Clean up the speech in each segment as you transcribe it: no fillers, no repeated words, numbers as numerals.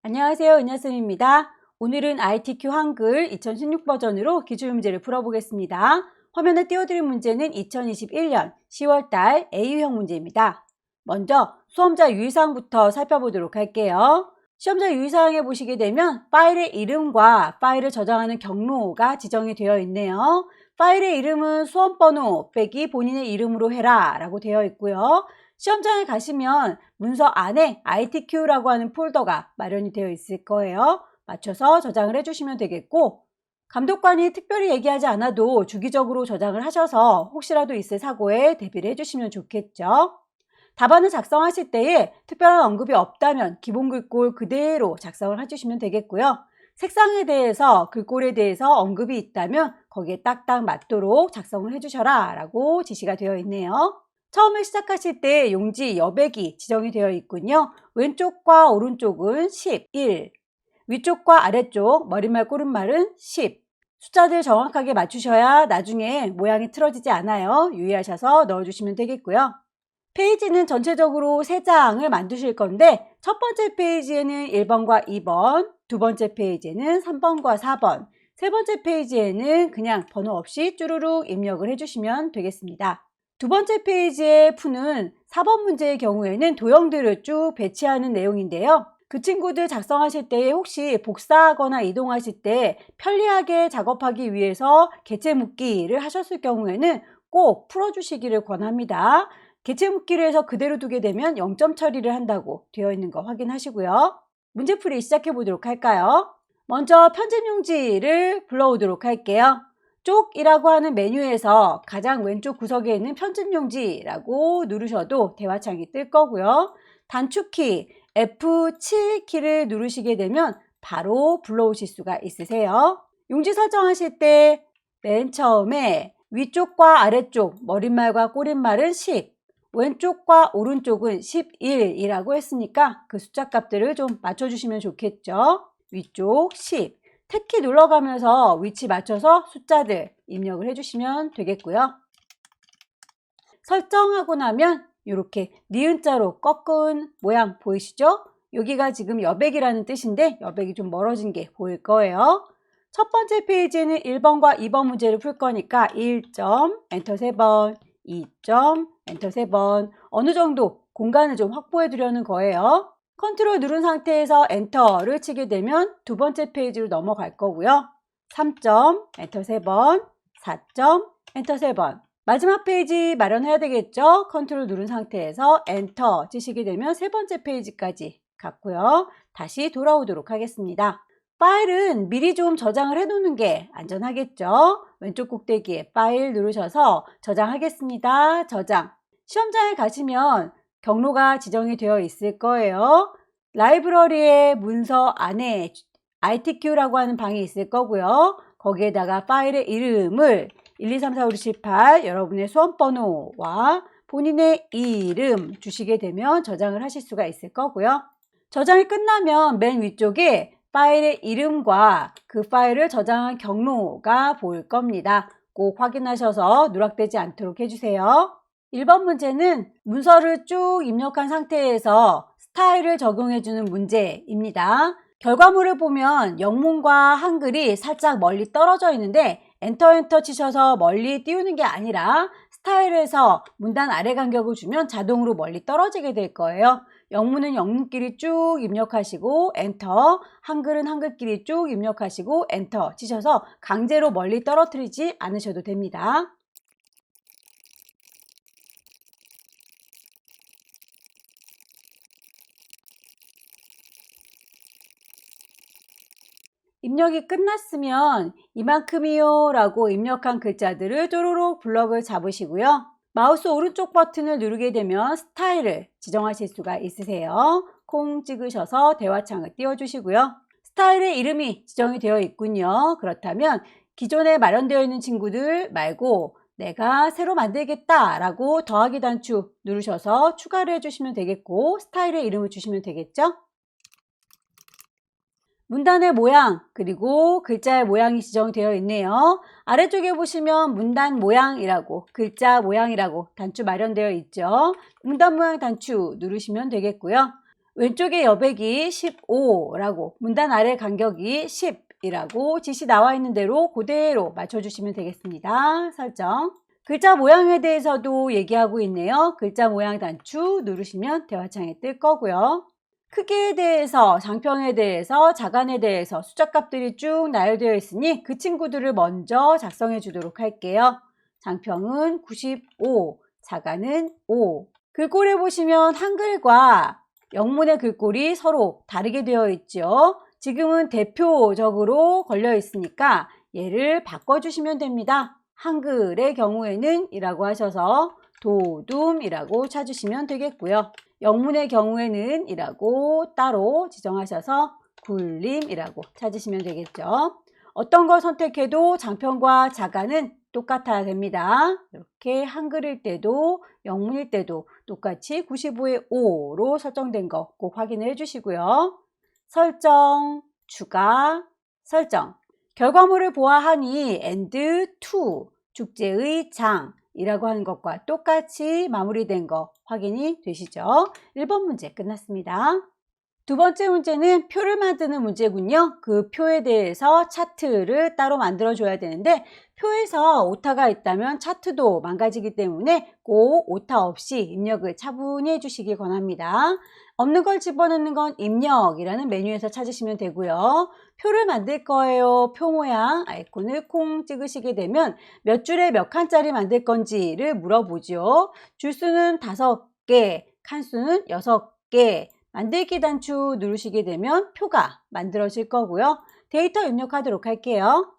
안녕하세요. 은하쌤입니다. 오늘은 ITQ 한글 2016 버전으로 기출문제를 풀어보겠습니다. 화면에 띄워드린 문제는 2021년 10월달 A유형 문제입니다. 먼저 수험자 유의사항부터 살펴보도록 할게요. 시험자 유의사항에 보시게 되면 파일의 이름과 파일을 저장하는 경로가 지정이 되어 있네요. 파일의 이름은 수험번호 빼기 본인의 이름으로 해라 라고 되어 있고요. 시험장에 가시면 문서 안에 ITQ라고 하는 폴더가 마련이 되어 있을 거예요. 맞춰서 저장을 해주시면 되겠고, 감독관이 특별히 얘기하지 않아도 주기적으로 저장을 하셔서 혹시라도 있을 사고에 대비를 해주시면 좋겠죠. 답안을 작성하실 때에 특별한 언급이 없다면 기본 글꼴 그대로 작성을 해주시면 되겠고요. 색상에 대해서, 글꼴에 대해서 언급이 있다면 거기에 딱딱 맞도록 작성을 해주셔라 라고 지시가 되어 있네요. 처음에 시작하실 때 용지 여백이 지정이 되어 있군요. 왼쪽과 오른쪽은 10, 1, 위쪽과 아래쪽 머릿말 꼬른말은 10. 숫자들 정확하게 맞추셔야 나중에 모양이 틀어지지 않아요. 유의하셔서 넣어주시면 되겠고요. 페이지는 전체적으로 3장을 만드실 건데 첫 번째 페이지에는 1번과 2번, 두 번째 페이지에는 3번과 4번, 세 번째 페이지에는 그냥 번호 없이 쭈루룩 입력을 해주시면 되겠습니다. 두 번째 페이지에 푸는 4번 문제의 경우에는 도형들을 쭉 배치하는 내용인데요. 그 친구들 작성하실 때 혹시 복사하거나 이동하실 때 편리하게 작업하기 위해서 객체 묶기를 하셨을 경우에는 꼭 풀어주시기를 권합니다. 객체 묶기를 해서 그대로 두게 되면 0점 처리를 한다고 되어 있는 거 확인하시고요. 문제풀이 시작해 보도록 할까요? 먼저 편집 용지를 불러오도록 할게요. 쪽이라고 하는 메뉴에서 가장 왼쪽 구석에 있는 편집 용지라고 누르셔도 대화창이 뜰 거고요. 단축키 F7 키를 누르시게 되면 바로 불러오실 수가 있으세요. 용지 설정하실 때 맨 처음에 위쪽과 아래쪽 머릿말과 꼬릿말은 10, 왼쪽과 오른쪽은 11이라고 했으니까 그 숫자 값들을 좀 맞춰주시면 좋겠죠. 위쪽 10, 탭키 눌러가면서 위치 맞춰서 숫자들 입력을 해주시면 되겠고요. 설정하고 나면 이렇게 니은자로 꺾은 모양 보이시죠? 여기가 지금 여백이라는 뜻인데 여백이 좀 멀어진 게 보일 거예요. 첫 번째 페이지에는 1번과 2번 문제를 풀 거니까 1점, 엔터 3번, 2점, 엔터 3번 어느 정도 공간을 좀 확보해 두려는 거예요. 컨트롤 누른 상태에서 엔터를 치게 되면 두 번째 페이지로 넘어갈 거고요. 3점, 엔터 3번, 4점, 엔터 3번. 마지막 페이지 마련해야 되겠죠? 컨트롤 누른 상태에서 엔터 치시게 되면 세 번째 페이지까지 갔고요. 다시 돌아오도록 하겠습니다. 파일은 미리 좀 저장을 해 놓는 게 안전하겠죠? 왼쪽 꼭대기에 파일 누르셔서 저장하겠습니다. 저장. 시험장에 가시면 경로가 지정이 되어 있을 거예요. 라이브러리의 문서 안에 ITQ라고 하는 방이 있을 거고요. 거기에다가 파일의 이름을 1, 2, 3, 4, 5, 6, 7, 8 여러분의 수험번호와 본인의 이름 주시게 되면 저장을 하실 수가 있을 거고요. 저장이 끝나면 맨 위쪽에 파일의 이름과 그 파일을 저장한 경로가 보일 겁니다. 꼭 확인하셔서 누락되지 않도록 해주세요. 1번 문제는 문서를 쭉 입력한 상태에서 스타일을 적용해주는 문제입니다. 결과물을 보면 영문과 한글이 살짝 멀리 떨어져 있는데 엔터 치셔서 멀리 띄우는 게 아니라 스타일에서 문단 아래 간격을 주면 자동으로 멀리 떨어지게 될 거예요. 영문은 영문끼리 쭉 입력하시고 엔터, 한글은 한글끼리 쭉 입력하시고 엔터 치셔서 강제로 멀리 떨어뜨리지 않으셔도 됩니다. 입력이 끝났으면 이만큼이요 라고 입력한 글자들을 쪼로록 블럭을 잡으시고요. 마우스 오른쪽 버튼을 누르게 되면 스타일을 지정하실 수가 있으세요. 콩 찍으셔서 대화창을 띄워주시고요. 스타일의 이름이 지정이 되어 있군요. 그렇다면 기존에 마련되어 있는 친구들 말고 내가 새로 만들겠다 라고 더하기 단추 누르셔서 추가를 해주시면 되겠고 스타일의 이름을 주시면 되겠죠. 문단의 모양 그리고 글자의 모양이 지정되어 있네요. 아래쪽에 보시면 문단 모양이라고 글자 모양이라고 단추 마련되어 있죠. 문단 모양 단추 누르시면 되겠고요. 왼쪽에 여백이 15라고 문단 아래 간격이 10이라고 지시 나와 있는 대로 그대로 맞춰주시면 되겠습니다. 설정. 글자 모양에 대해서도 얘기하고 있네요. 글자 모양 단추 누르시면 대화창에 뜰 거고요. 크기에 대해서, 장평에 대해서, 자간에 대해서 숫자값들이 쭉 나열되어 있으니 그 친구들을 먼저 작성해 주도록 할게요. 장평은 95, 자간은 5. 글꼴에 보시면 한글과 영문의 글꼴이 서로 다르게 되어 있죠. 지금은 대표적으로 걸려 있으니까 얘를 바꿔주시면 됩니다. 한글의 경우에는 이라고 하셔서 도둠이라고 찾으시면 되겠고요. 영문의 경우에는 이라고 따로 지정하셔서 굴림이라고 찾으시면 되겠죠. 어떤 걸 선택해도 장평과 자간은 똑같아야 됩니다. 이렇게 한글일 때도 영문일 때도 똑같이 95의 5로 설정된 거 꼭 확인을 해주시고요. 설정, 추가, 설정. 결과물을 보아하니 and to, 축제의 장 이라고 하는 것과 똑같이 마무리된 거 확인이 되시죠? 1번 문제 끝났습니다. 두 번째 문제는 표를 만드는 문제군요. 그 표에 대해서 차트를 따로 만들어 줘야 되는데 표에서 오타가 있다면 차트도 망가지기 때문에 꼭 오타 없이 입력을 차분히 해주시기 권합니다. 없는 걸 집어넣는 건 입력이라는 메뉴에서 찾으시면 되고요. 표를 만들 거예요. 표 모양 아이콘을 콩 찍으시게 되면 몇 줄에 몇 칸짜리 만들 건지를 물어보죠. 줄수는 5개, 칸수는 6개. 만들기 단추 누르시게 되면 표가 만들어질 거고요. 데이터 입력하도록 할게요.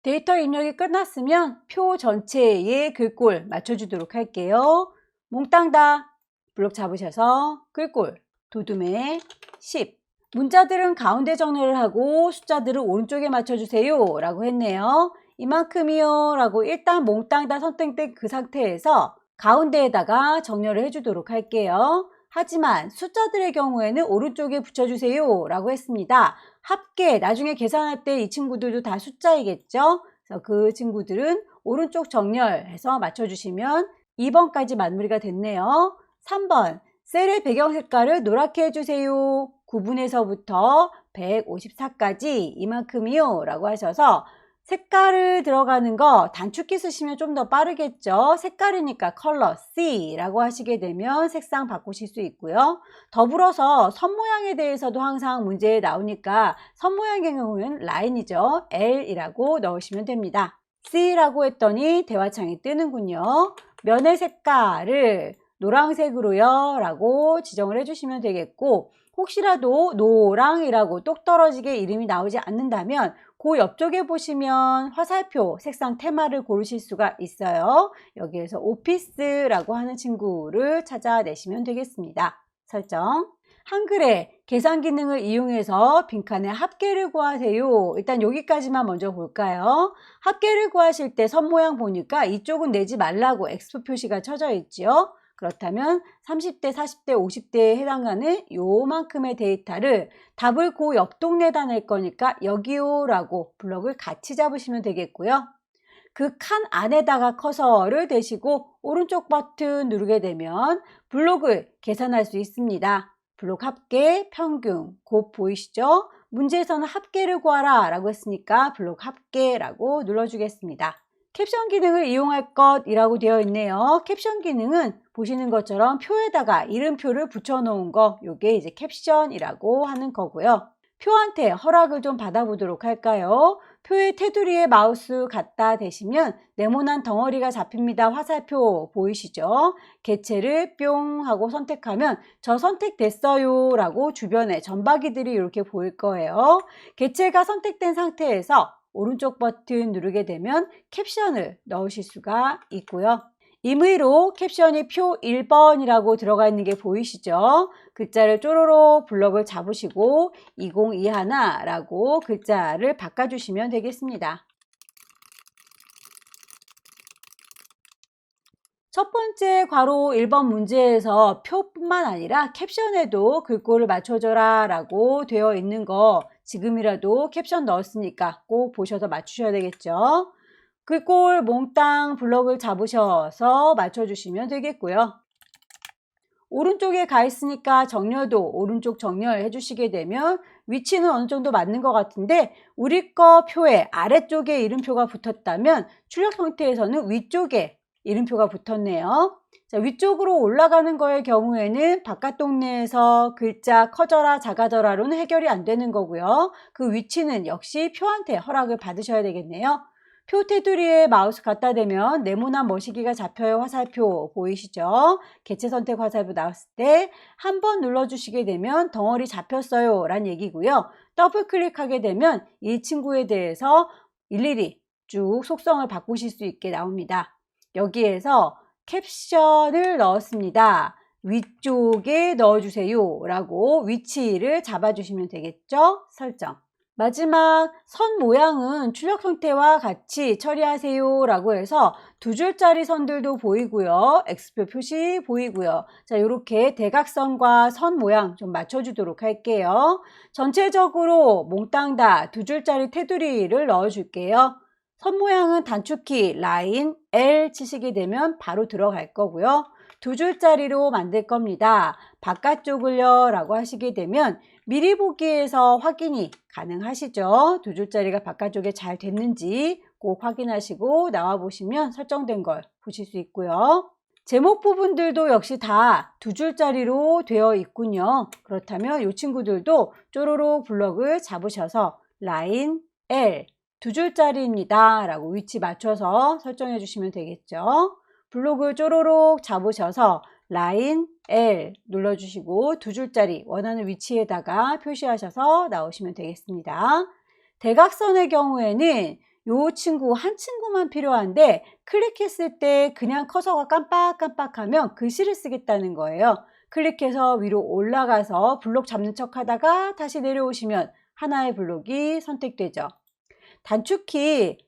데이터 입력이 끝났으면 표 전체의 글꼴 맞춰주도록 할게요. 몽땅 다 블록 잡으셔서 글꼴 도둠에 10. 문자들은 가운데 정렬을 하고 숫자들은 오른쪽에 맞춰주세요 라고 했네요. 이만큼이요 라고 일단 몽땅 다 선택된 그 상태에서 가운데에다가 정렬을 해주도록 할게요. 하지만 숫자들의 경우에는 오른쪽에 붙여주세요 라고 했습니다. 합계 나중에 계산할 때 이 친구들도 다 숫자이겠죠. 그래서 그 친구들은 오른쪽 정렬해서 맞춰주시면 2번까지 마무리가 됐네요. 3번 셀의 배경 색깔을 노랗게 해주세요. 9분에서부터 154까지 이만큼이요 라고 하셔서 색깔을 들어가는 거 단축키 쓰시면 좀 더 빠르겠죠. 색깔이니까 컬러 C라고 하시게 되면 색상 바꾸실 수 있고요. 더불어서 선 모양에 대해서도 항상 문제에 나오니까 선 모양의 경우는 라인이죠. L이라고 넣으시면 됩니다. C라고 했더니 대화창이 뜨는군요. 면의 색깔을 노란색으로요 라고 지정을 해주시면 되겠고 혹시라도 노랑이라고 똑 떨어지게 이름이 나오지 않는다면 그 옆쪽에 보시면 화살표 색상 테마를 고르실 수가 있어요. 여기에서 오피스라고 하는 친구를 찾아내시면 되겠습니다. 설정. 한글의 계산 기능을 이용해서 빈칸에 합계를 구하세요. 일단 여기까지만 먼저 볼까요? 합계를 구하실 때 선 모양 보니까 이쪽은 내지 말라고 X 표시가 쳐져 있죠. 그렇다면 30대, 40대, 50대에 해당하는 요만큼의 데이터를 답을 그 옆 동네에다 낼 거니까 여기요 라고 블럭을 같이 잡으시면 되겠고요. 그 칸 안에다가 커서를 대시고 오른쪽 버튼 누르게 되면 블록을 계산할 수 있습니다. 블록 합계, 평균, 곧 보이시죠? 문제에서는 합계를 구하라 라고 했으니까 블록 합계라고 눌러주겠습니다. 캡션 기능을 이용할 것이라고 되어 있네요. 캡션 기능은 보시는 것처럼 표에다가 이름표를 붙여 놓은 거, 요게 이제 캡션이라고 하는 거고요. 표한테 허락을 좀 받아보도록 할까요? 표의 테두리에 마우스 갖다 대시면 네모난 덩어리가 잡힙니다. 화살표 보이시죠? 개체를 뿅 하고 선택하면 저 선택됐어요 라고 주변에 점박이들이 이렇게 보일 거예요. 개체가 선택된 상태에서 오른쪽 버튼 누르게 되면 캡션을 넣으실 수가 있고요. 임의로 캡션이 표 1번이라고 들어가 있는 게 보이시죠? 글자를 쪼로로 블럭을 잡으시고 2021라고 글자를 바꿔주시면 되겠습니다. 첫 번째 괄호 1번 문제에서 표뿐만 아니라 캡션에도 글꼴을 맞춰줘라 라고 되어 있는 거 지금이라도 캡션 넣었으니까 꼭 보셔서 맞추셔야 되겠죠. 그 꼴 몽땅 블럭을 잡으셔서 맞춰주시면 되겠고요. 오른쪽에 가 있으니까 정렬도 오른쪽 정렬 해주시게 되면 위치는 어느 정도 맞는 것 같은데 우리 거 표에 아래쪽에 이름표가 붙었다면 출력 형태에서는 위쪽에 이름표가 붙었네요. 자, 위쪽으로 올라가는 거의 경우에는 바깥 동네에서 글자 커져라 작아져라로는 해결이 안 되는 거고요. 그 위치는 역시 표한테 허락을 받으셔야 되겠네요. 표 테두리에 마우스 갖다 대면 네모난 머시기가 잡혀요. 화살표 보이시죠? 개체 선택 화살표 나왔을 때 한 번 눌러주시게 되면 덩어리 잡혔어요 라는 얘기고요. 더블 클릭하게 되면 이 친구에 대해서 일일이 쭉 속성을 바꾸실 수 있게 나옵니다. 여기에서 캡션을 넣었습니다. 위쪽에 넣어주세요 라고 위치를 잡아주시면 되겠죠? 설정. 마지막 선 모양은 출력 형태와 같이 처리하세요 라고 해서 두 줄짜리 선들도 보이고요. X표 표시 보이고요. 자, 이렇게 대각선과 선 모양 좀 맞춰주도록 할게요. 전체적으로 몽땅 다 두 줄짜리 테두리를 넣어줄게요. 선 모양은 단축키 라인 L 치시게 되면 바로 들어갈 거고요. 두 줄짜리로 만들 겁니다. 바깥쪽을요 라고 하시게 되면 미리 보기에서 확인이 가능하시죠. 두 줄짜리가 바깥쪽에 잘 됐는지 꼭 확인하시고 나와 보시면 설정된 걸 보실 수 있고요. 제목 부분들도 역시 다 두 줄짜리로 되어 있군요. 그렇다면 이 친구들도 쪼로록 블럭을 잡으셔서 라인 L 두 줄짜리입니다 라고 위치 맞춰서 설정해 주시면 되겠죠. 블록을 쪼로록 잡으셔서 라인 L 눌러주시고 두 줄짜리 원하는 위치에다가 표시하셔서 나오시면 되겠습니다. 대각선의 경우에는 이 친구 한 친구만 필요한데 클릭했을 때 그냥 커서가 깜빡깜빡하면 글씨를 쓰겠다는 거예요. 클릭해서 위로 올라가서 블록 잡는 척 하다가 다시 내려오시면 하나의 블록이 선택되죠. 단축키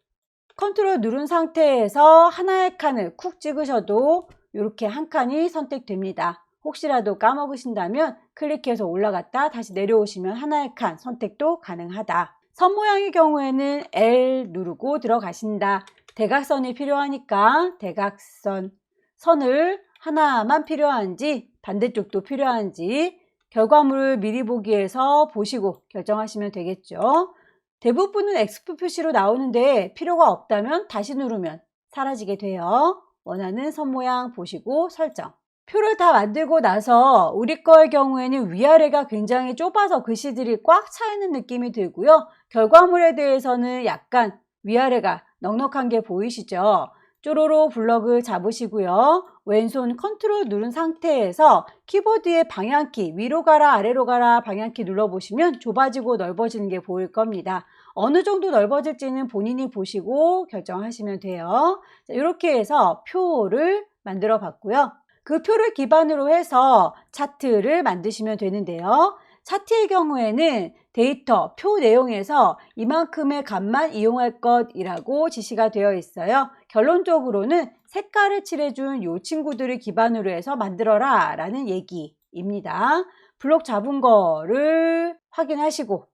컨트롤 누른 상태에서 하나의 칸을 쿡 찍으셔도 이렇게 한 칸이 선택됩니다. 혹시라도 까먹으신다면 클릭해서 올라갔다 다시 내려오시면 하나의 칸 선택도 가능하다. 선 모양의 경우에는 L 누르고 들어가신다. 대각선이 필요하니까 대각선 선을 하나만 필요한지 반대쪽도 필요한지 결과물을 미리 보기에서 보시고 결정하시면 되겠죠. 대부분은 X표 표시로 나오는데 필요가 없다면 다시 누르면 사라지게 돼요. 원하는 선 모양 보시고 설정. 표를 다 만들고 나서 우리 거의 경우에는 위아래가 굉장히 좁아서 글씨들이 꽉 차 있는 느낌이 들고요. 결과물에 대해서는 약간 위아래가 넉넉한 게 보이시죠? 쪼로로 블럭을 잡으시고요. 왼손 컨트롤 누른 상태에서 키보드의 방향키 위로 가라 아래로 가라 방향키 눌러보시면 좁아지고 넓어지는 게 보일 겁니다. 어느 정도 넓어질지는 본인이 보시고 결정하시면 돼요. 자, 이렇게 해서 표를 만들어 봤고요. 그 표를 기반으로 해서 차트를 만드시면 되는데요. 차트의 경우에는 데이터, 표 내용에서 이만큼의 값만 이용할 것이라고 지시가 되어 있어요. 결론적으로는 색깔을 칠해준 이 친구들을 기반으로 해서 만들어라 라는 얘기입니다. 블록 잡은 거를 확인하시고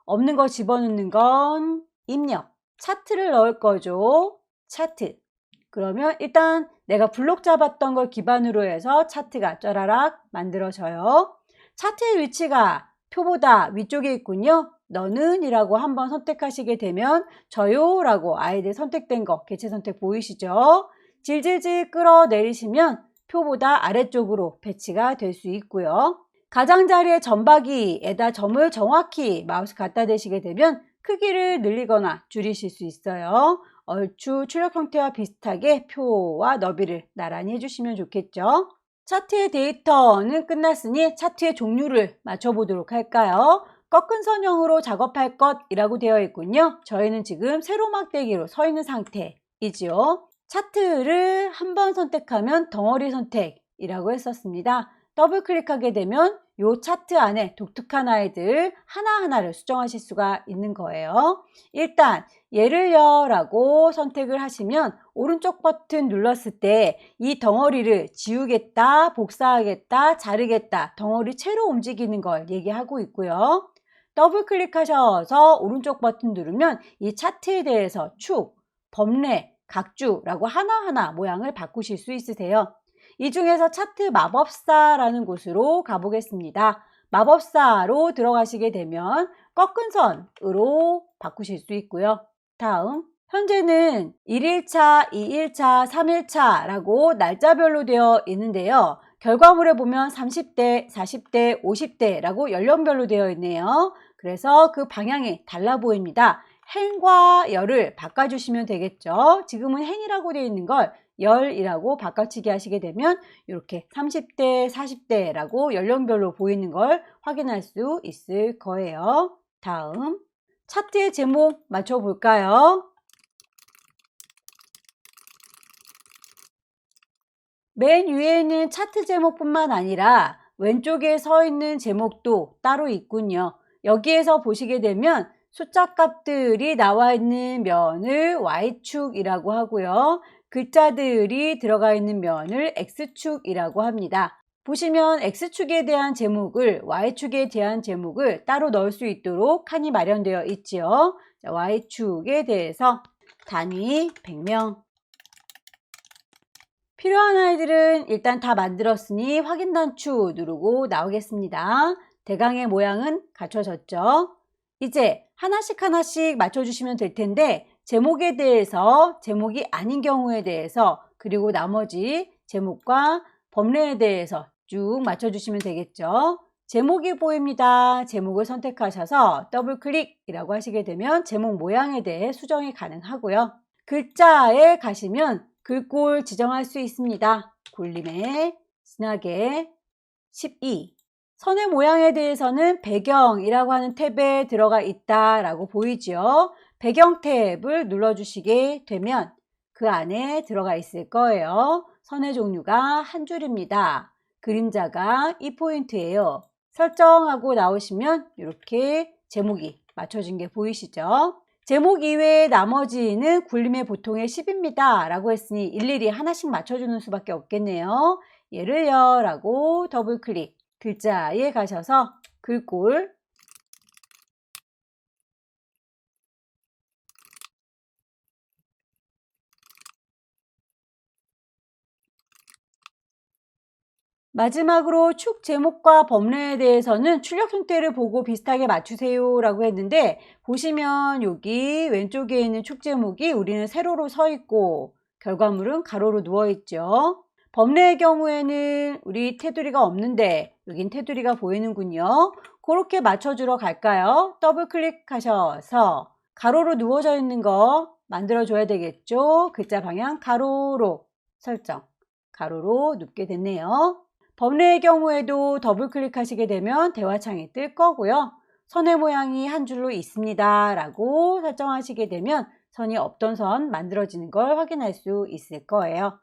없는 거 집어넣는 건 입력. 차트를 넣을 거죠. 차트. 그러면 일단 내가 블록 잡았던 걸 기반으로 해서 차트가 쩌라락 만들어져요. 차트의 위치가 표보다 위쪽에 있군요. 너는 이라고 한번 선택하시게 되면 저요 라고 아이들 선택된 거 개체 선택 보이시죠? 질질질 끌어내리시면 표보다 아래쪽으로 배치가 될 수 있고요. 가장자리의 점박이에다 점을 정확히 마우스 갖다 대시게 되면 크기를 늘리거나 줄이실 수 있어요. 얼추 출력 형태와 비슷하게 표와 너비를 나란히 해주시면 좋겠죠. 차트의 데이터는 끝났으니 차트의 종류를 맞춰보도록 할까요? 꺾은 선형으로 작업할 것이라고 되어 있군요. 저희는 지금 세로 막대기로 서 있는 상태이지요. 차트를 한번 선택하면 덩어리 선택이라고 했었습니다. 더블 클릭하게 되면 이 차트 안에 독특한 아이들 하나하나를 수정하실 수가 있는 거예요. 일단 얘를요 라고 선택을 하시면 오른쪽 버튼 눌렀을 때 이 덩어리를 지우겠다, 복사하겠다, 자르겠다, 덩어리 채로 움직이는 걸 얘기하고 있고요. 더블 클릭하셔서 오른쪽 버튼 누르면 이 차트에 대해서 축, 범례, 각주라고 하나하나 모양을 바꾸실 수 있으세요. 이 중에서 차트 마법사라는 곳으로 가보겠습니다. 마법사로 들어가시게 되면 꺾은 선으로 바꾸실 수 있고요. 다음, 현재는 1일차, 2일차, 3일차라고 날짜별로 되어 있는데요. 결과물에 보면 30대, 40대, 50대라고 연령별로 되어 있네요. 그래서 그 방향이 달라 보입니다. hen과 열을 바꿔주시면 되겠죠. 지금은 hen이라고 되어 있는 걸 열이라고 바꿔치기 하시게 되면 이렇게 30대, 40대라고 연령별로 보이는 걸 확인할 수 있을 거예요. 다음, 차트의 제목 맞춰볼까요? 맨 위에 있는 차트 제목뿐만 아니라 왼쪽에 서 있는 제목도 따로 있군요. 여기에서 보시게 되면 숫자 값들이 나와 있는 면을 Y축이라고 하고요. 글자들이 들어가 있는 면을 X축이라고 합니다. 보시면 X축에 대한 제목을 Y축에 대한 제목을 따로 넣을 수 있도록 칸이 마련되어 있지요. Y축에 대해서 단위 100명. 필요한 아이들은 일단 다 만들었으니 확인 단추 누르고 나오겠습니다. 대강의 모양은 갖춰졌죠? 이제 하나씩 맞춰주시면 될 텐데 제목에 대해서, 제목이 아닌 경우에 대해서, 그리고 나머지 제목과 범례에 대해서 쭉 맞춰주시면 되겠죠? 제목이 보입니다. 제목을 선택하셔서 더블 클릭이라고 하시게 되면 제목 모양에 대해 수정이 가능하고요. 글자에 가시면 글꼴 지정할 수 있습니다. 굴림에 진하게 12. 선의 모양에 대해서는 배경이라고 하는 탭에 들어가 있다라고 보이죠. 배경 탭을 눌러주시게 되면 그 안에 들어가 있을 거예요. 선의 종류가 한 줄입니다. 그림자가 2포인트예요. 설정하고 나오시면 이렇게 제목이 맞춰진 게 보이시죠? 제목 이외에 나머지는 굴림의 보통의 10입니다 라고 했으니 일일이 하나씩 맞춰주는 수밖에 없겠네요. 예를요 라고 더블 클릭, 글자에 가셔서 글꼴, 마지막으로 축 제목과 범례에 대해서는 출력 형태를 보고 비슷하게 맞추세요 라고 했는데 보시면 여기 왼쪽에 있는 축 제목이 우리는 세로로 서 있고 결과물은 가로로 누워 있죠. 범례의 경우에는 우리 테두리가 없는데 여긴 테두리가 보이는군요. 그렇게 맞춰주러 갈까요? 더블 클릭하셔서 가로로 누워져 있는 거 만들어 줘야 되겠죠. 글자 방향 가로로 설정, 가로로 눕게 됐네요. 범례의 경우에도 더블 클릭하시게 되면 대화창이 뜰 거고요. 선의 모양이 한 줄로 있습니다 라고 설정하시게 되면 선이 없던 선 만들어지는 걸 확인할 수 있을 거예요.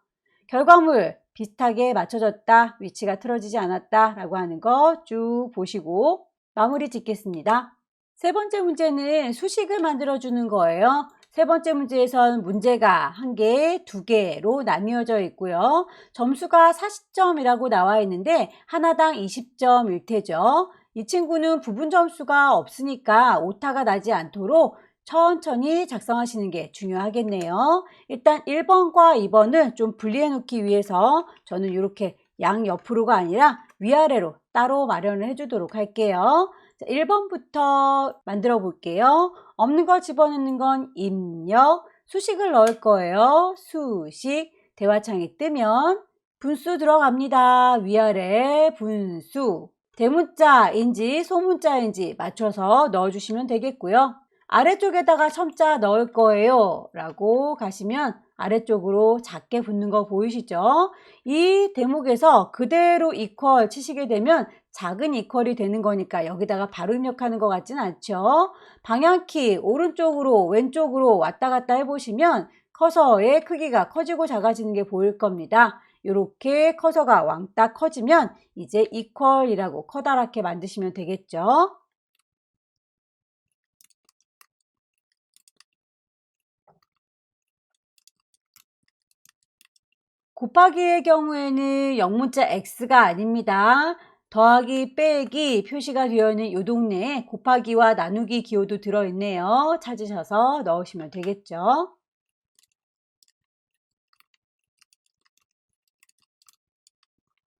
결과물 비슷하게 맞춰졌다, 위치가 틀어지지 않았다 라고 하는 거 쭉 보시고 마무리 짓겠습니다. 세 번째 문제는 수식을 만들어주는 거예요. 세 번째 문제에선 문제가 1개, 2개로 나뉘어져 있고요. 점수가 40점이라고 나와 있는데 하나당 20점일 테죠. 이 친구는 부분 점수가 없으니까 오타가 나지 않도록 천천히 작성하시는 게 중요하겠네요. 일단 1번과 2번은 좀 분리해 놓기 위해서 저는 이렇게 양옆으로가 아니라 위아래로 따로 마련을 해주도록 할게요. 1번부터 만들어 볼게요. 없는 거 집어넣는 건 입력, 수식을 넣을 거예요. 수식, 대화창이 뜨면 분수 들어갑니다. 위아래 분수, 대문자인지 소문자인지 맞춰서 넣어주시면 되겠고요. 아래쪽에다가 첨자 넣을 거예요 라고 가시면 아래쪽으로 작게 붙는 거 보이시죠? 이 대목에서 그대로 이퀄 치시게 되면 작은 이퀄이 되는 거니까 여기다가 바로 입력하는 것 같진 않죠? 방향키 오른쪽으로 왼쪽으로 왔다 갔다 해보시면 커서의 크기가 커지고 작아지는 게 보일 겁니다. 이렇게 커서가 왕딱 커지면 이제 이퀄이라고 커다랗게 만드시면 되겠죠? 곱하기의 경우에는 영문자 X가 아닙니다. 더하기, 빼기 표시가 되어 있는 이 동네에 곱하기와 나누기 기호도 들어있네요. 찾으셔서 넣으시면 되겠죠.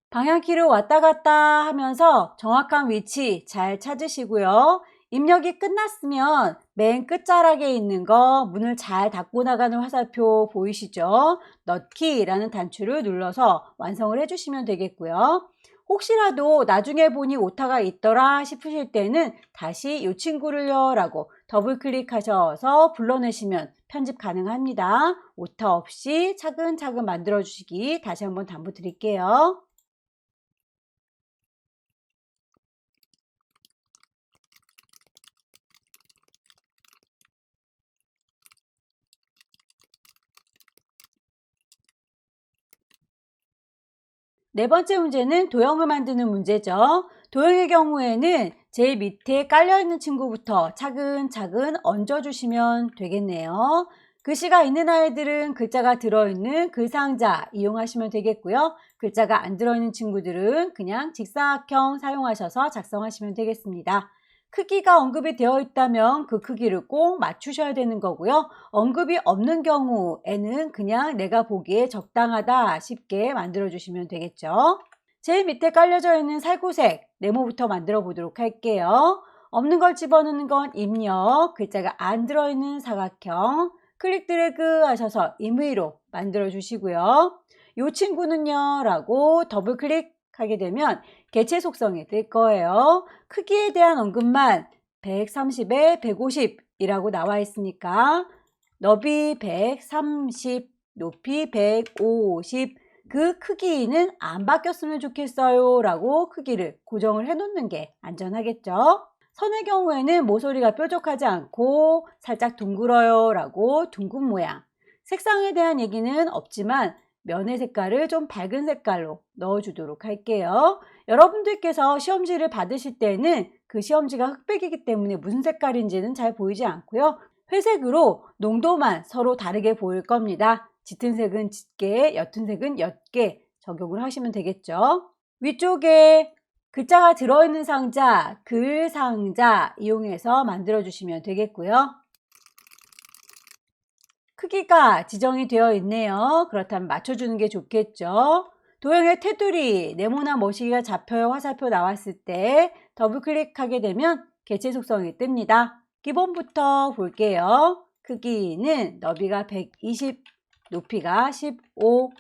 방향키를 왔다 갔다 하면서 정확한 위치 잘 찾으시고요. 입력이 끝났으면 맨 끝자락에 있는 거 문을 잘 닫고 나가는 화살표 보이시죠? 넣기라는 단추를 눌러서 완성을 해주시면 되겠고요. 혹시라도 나중에 보니 오타가 있더라 싶으실 때는 다시 이 친구를요 라고 더블 클릭하셔서 불러내시면 편집 가능합니다. 오타 없이 차근차근 만들어 주시기 다시 한번 당부 드릴게요. 네 번째 문제는 도형을 만드는 문제죠. 도형의 경우에는 제일 밑에 깔려있는 친구부터 차근차근 얹어주시면 되겠네요. 글씨가 있는 아이들은 글자가 들어있는 글상자 이용하시면 되겠고요. 글자가 안 들어있는 친구들은 그냥 직사각형 사용하셔서 작성하시면 되겠습니다. 크기가 언급이 되어 있다면 그 크기를 꼭 맞추셔야 되는 거고요. 언급이 없는 경우에는 그냥 내가 보기에 적당하다 쉽게 만들어 주시면 되겠죠. 제일 밑에 깔려져 있는 살구색 네모부터 만들어 보도록 할게요. 없는 걸 집어넣는 건 입력, 글자가 안 들어있는 사각형, 클릭 드래그 하셔서 임의로 만들어 주시고요. 이 친구는요 라고 더블 클릭하게 되면 개체 속성이 뜰 거예요. 크기에 대한 언급만 130에 150 이라고 나와 있으니까 너비 130, 높이 150, 그 크기는 안 바뀌었으면 좋겠어요 라고 크기를 고정을 해 놓는 게 안전하겠죠. 선의 경우에는 모서리가 뾰족하지 않고 살짝 둥글어요 라고 둥근 모양. 색상에 대한 얘기는 없지만 면의 색깔을 좀 밝은 색깔로 넣어주도록 할게요. 여러분들께서 시험지를 받으실 때는 그 시험지가 흑백이기 때문에 무슨 색깔인지는 잘 보이지 않고요. 회색으로 농도만 서로 다르게 보일 겁니다. 짙은 색은 짙게, 옅은 색은 옅게 적용을 하시면 되겠죠. 위쪽에 글자가 들어있는 상자, 글상자 이용해서 만들어 주시면 되겠고요. 크기가 지정이 되어 있네요. 그렇다면 맞춰주는 게 좋겠죠. 도형의 테두리, 네모나 머시기가 잡혀요 화살표 나왔을 때 더블 클릭하게 되면 개체 속성이 뜹니다. 기본부터 볼게요. 크기는 너비가 120, 높이가 15,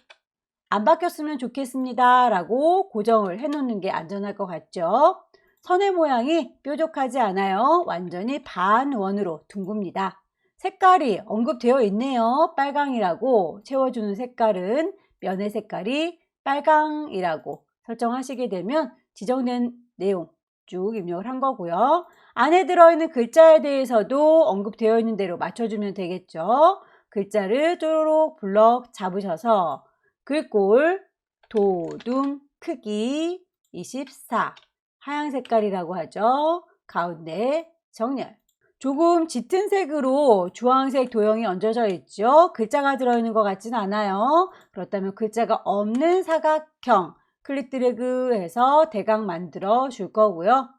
안 바뀌었으면 좋겠습니다 라고 고정을 해 놓는 게 안전할 것 같죠. 선의 모양이 뾰족하지 않아요. 완전히 반원으로 둥굽니다. 색깔이 언급되어 있네요. 빨강이라고 채워주는 색깔은 면의 색깔이 빨강이라고 설정하시게 되면 지정된 내용 쭉 입력을 한 거고요. 안에 들어있는 글자에 대해서도 언급되어 있는 대로 맞춰주면 되겠죠. 글자를 쪼로록 블럭 잡으셔서 글꼴, 도둠, 크기 24, 하얀 색깔이라고 하죠. 가운데 정렬. 조금 짙은 색으로 주황색 도형이 얹어져 있죠. 글자가 들어있는 것 같진 않아요. 그렇다면 글자가 없는 사각형 클릭 드래그 해서 대각 만들어 줄 거고요.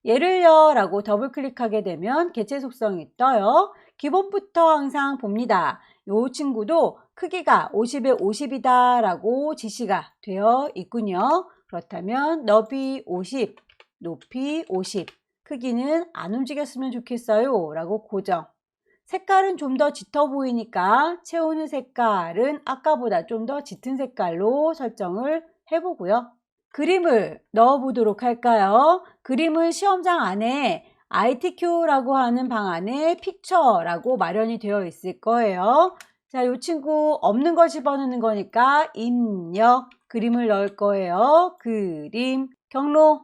얘를요 라고 더블 클릭하게 되면 개체 속성이 떠요. 기본부터 항상 봅니다. 이 친구도 크기가 50에 50이다 라고 지시가 되어 있군요. 그렇다면 너비 50, 높이 50, 크기는 안 움직였으면 좋겠어요 라고 고정. 색깔은 좀 더 짙어 보이니까 채우는 색깔은 아까보다 좀 더 짙은 색깔로 설정을 해보고요. 그림을 넣어 보도록 할까요? 그림은 시험장 안에 ITQ라고 하는 방 안에 픽처라고 마련이 되어 있을 거예요. 자, 이 친구 없는 걸 집어넣는 거니까 입력, 그림을 넣을 거예요. 그림, 경로,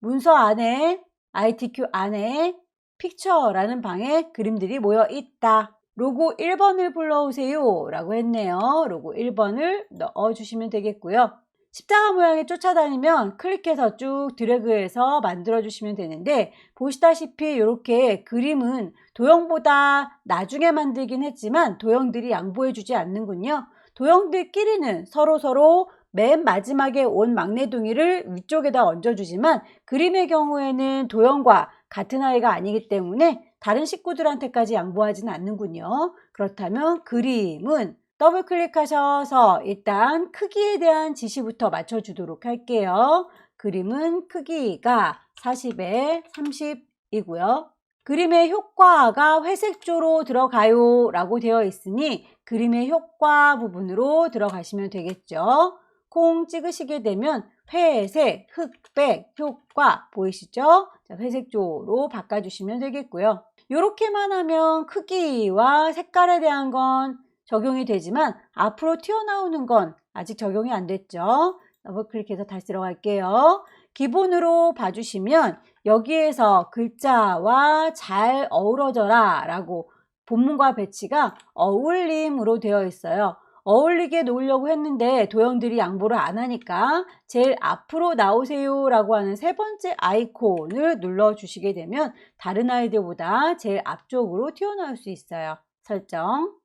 문서 안에 ITQ 안에 픽처라는 방에 그림들이 모여 있다. 로고 1번을 불러오세요 라고 했네요. 로고 1번을 넣어주시면 되겠고요. 십자가 모양이 쫓아다니면 클릭해서 쭉 드래그해서 만들어 주시면 되는데 보시다시피 이렇게 그림은 도형보다 나중에 만들긴 했지만 도형들이 양보해 주지 않는군요. 도형들끼리는 서로 맨 마지막에 온 막내둥이를 위쪽에다 얹어주지만 그림의 경우에는 도형과 같은 아이가 아니기 때문에 다른 식구들한테까지 양보하지는 않는군요. 그렇다면 그림은 더블 클릭하셔서 일단 크기에 대한 지시부터 맞춰주도록 할게요. 그림은 크기가 40에 30이고요. 그림의 효과가 회색조로 들어가요 라고 되어 있으니 그림의 효과 부분으로 들어가시면 되겠죠. 콩 찍으시게 되면 회색, 흑백, 효과 보이시죠? 자, 회색조로 바꿔주시면 되겠고요. 이렇게만 하면 크기와 색깔에 대한 건 적용이 되지만 앞으로 튀어나오는 건 아직 적용이 안 됐죠. 더블 클릭해서 다시 들어갈게요. 기본으로 봐주시면 여기에서 글자와 잘 어우러져라 라고 본문과 배치가 어울림으로 되어 있어요. 어울리게 놓으려고 했는데 도형들이 양보를 안 하니까 제일 앞으로 나오세요 라고 하는 세 번째 아이콘을 눌러 주시게 되면 다른 아이들보다 제일 앞쪽으로 튀어나올 수 있어요. 설정.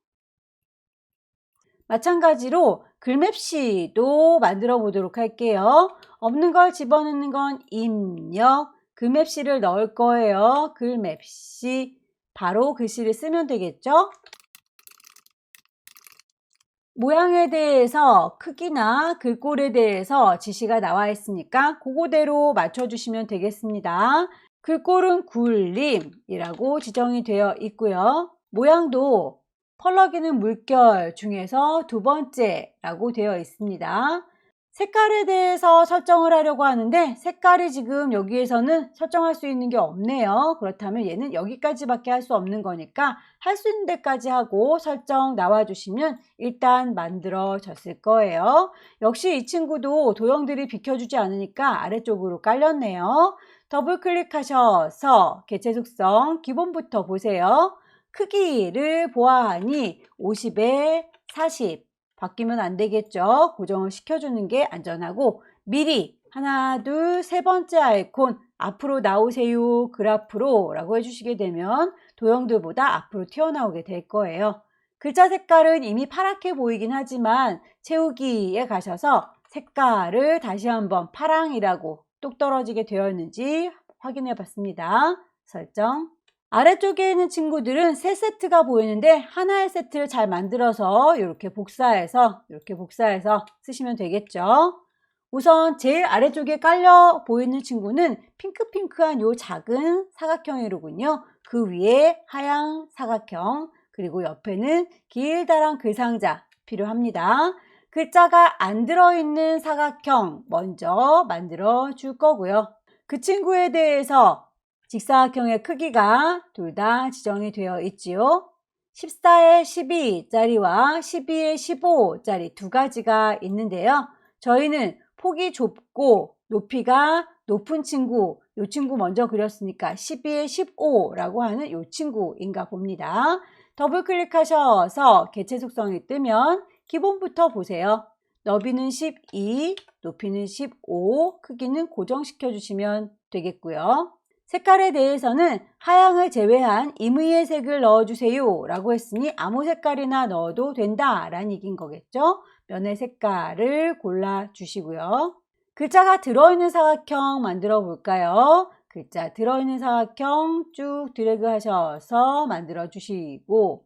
마찬가지로 글맵시도 만들어 보도록 할게요. 없는 걸 집어넣는 건 입력, 글맵시를 넣을 거예요. 글맵시, 바로 글씨를 쓰면 되겠죠. 모양에 대해서 크기나 글꼴에 대해서 지시가 나와 있으니까 그거대로 맞춰주시면 되겠습니다. 글꼴은 굴림이라고 지정이 되어 있고요. 모양도 펄럭이는 물결 중에서 두 번째라고 되어 있습니다. 색깔에 대해서 설정을 하려고 하는데 색깔이 지금 여기에서는 설정할 수 있는 게 없네요. 그렇다면 얘는 여기까지밖에 할 수 없는 거니까 할 수 있는 데까지 하고 설정 나와주시면 일단 만들어졌을 거예요. 역시 이 친구도 도형들이 비켜주지 않으니까 아래쪽으로 깔렸네요. 더블 클릭하셔서 개체 속성 기본부터 보세요. 크기를 보아하니 50에 40 바뀌면 안 되겠죠. 고정을 시켜주는 게 안전하고 미리 하나, 둘, 세 번째 아이콘 앞으로 나오세요 그래프로 라고 해주시게 되면 도형들보다 앞으로 튀어나오게 될 거예요. 글자 색깔은 이미 파랗게 보이긴 하지만 채우기에 가셔서 색깔을 다시 한번 파랑이라고 똑 떨어지게 되어 있는지 확인해 봤습니다. 설정. 아래쪽에 있는 친구들은 세 세트가 보이는데 하나의 세트를 잘 만들어서 이렇게 복사해서 쓰시면 되겠죠. 우선 제일 아래쪽에 깔려 보이는 친구는 핑크핑크한 요 작은 사각형이로군요. 그 위에 하얀 사각형, 그리고 옆에는 길다란 글상자 필요합니다. 글자가 안 들어있는 사각형 먼저 만들어 줄 거고요. 그 친구에 대해서 직사각형의 크기가 둘 다 지정이 되어 있지요. 14에 12짜리와 12에 15짜리 두 가지가 있는데요. 저희는 폭이 좁고 높이가 높은 친구, 이 친구 먼저 그렸으니까 12에 15라고 하는 이 친구인가 봅니다. 더블 클릭하셔서 개체 속성이 뜨면 기본부터 보세요. 너비는 12, 높이는 15, 크기는 고정시켜 주시면 되겠고요. 색깔에 대해서는 하향을 제외한 임의의 색을 넣어주세요 라고 했으니 아무 색깔이나 넣어도 된다 라는 얘기인 거겠죠. 면의 색깔을 골라주시고요. 글자가 들어있는 사각형 만들어 볼까요? 글자 들어있는 사각형 쭉 드래그 하셔서 만들어 주시고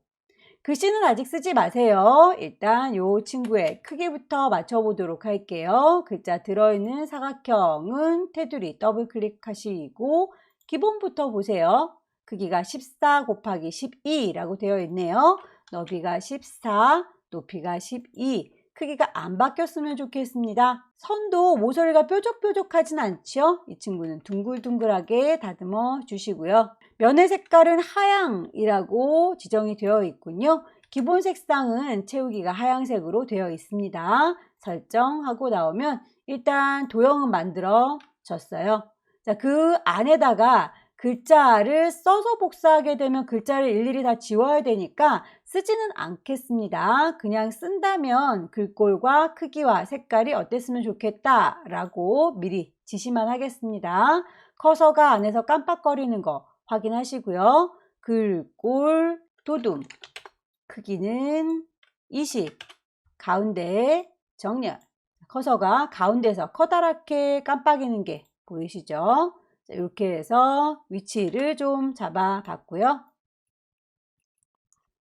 글씨는 아직 쓰지 마세요. 일단 이 친구의 크기부터 맞춰보도록 할게요. 글자 들어있는 사각형은 테두리 더블 클릭하시고 기본부터 보세요. 크기가 14 곱하기 12라고 되어 있네요. 너비가 14, 높이가 12. 크기가 안 바뀌었으면 좋겠습니다. 선도 모서리가 뾰족뾰족하진 않죠? 이 친구는 둥글둥글하게 다듬어 주시고요. 면의 색깔은 하향이라고 지정이 되어 있군요. 기본 색상은 채우기가 하향색으로 되어 있습니다. 설정하고 나오면 일단 도형은 만들어졌어요. 자, 그 안에다가 글자를 써서 복사하게 되면 글자를 일일이 다 지워야 되니까 쓰지는 않겠습니다. 그냥 쓴다면 글꼴과 크기와 색깔이 어땠으면 좋겠다 라고 미리 지시만 하겠습니다. 커서가 안에서 깜빡거리는 거 확인하시고요. 글꼴 도둠 크기는 20 가운데 정렬 커서가 가운데서 커다랗게 깜빡이는 게 보이시죠? 자, 이렇게 해서 위치를 좀 잡아 봤고요.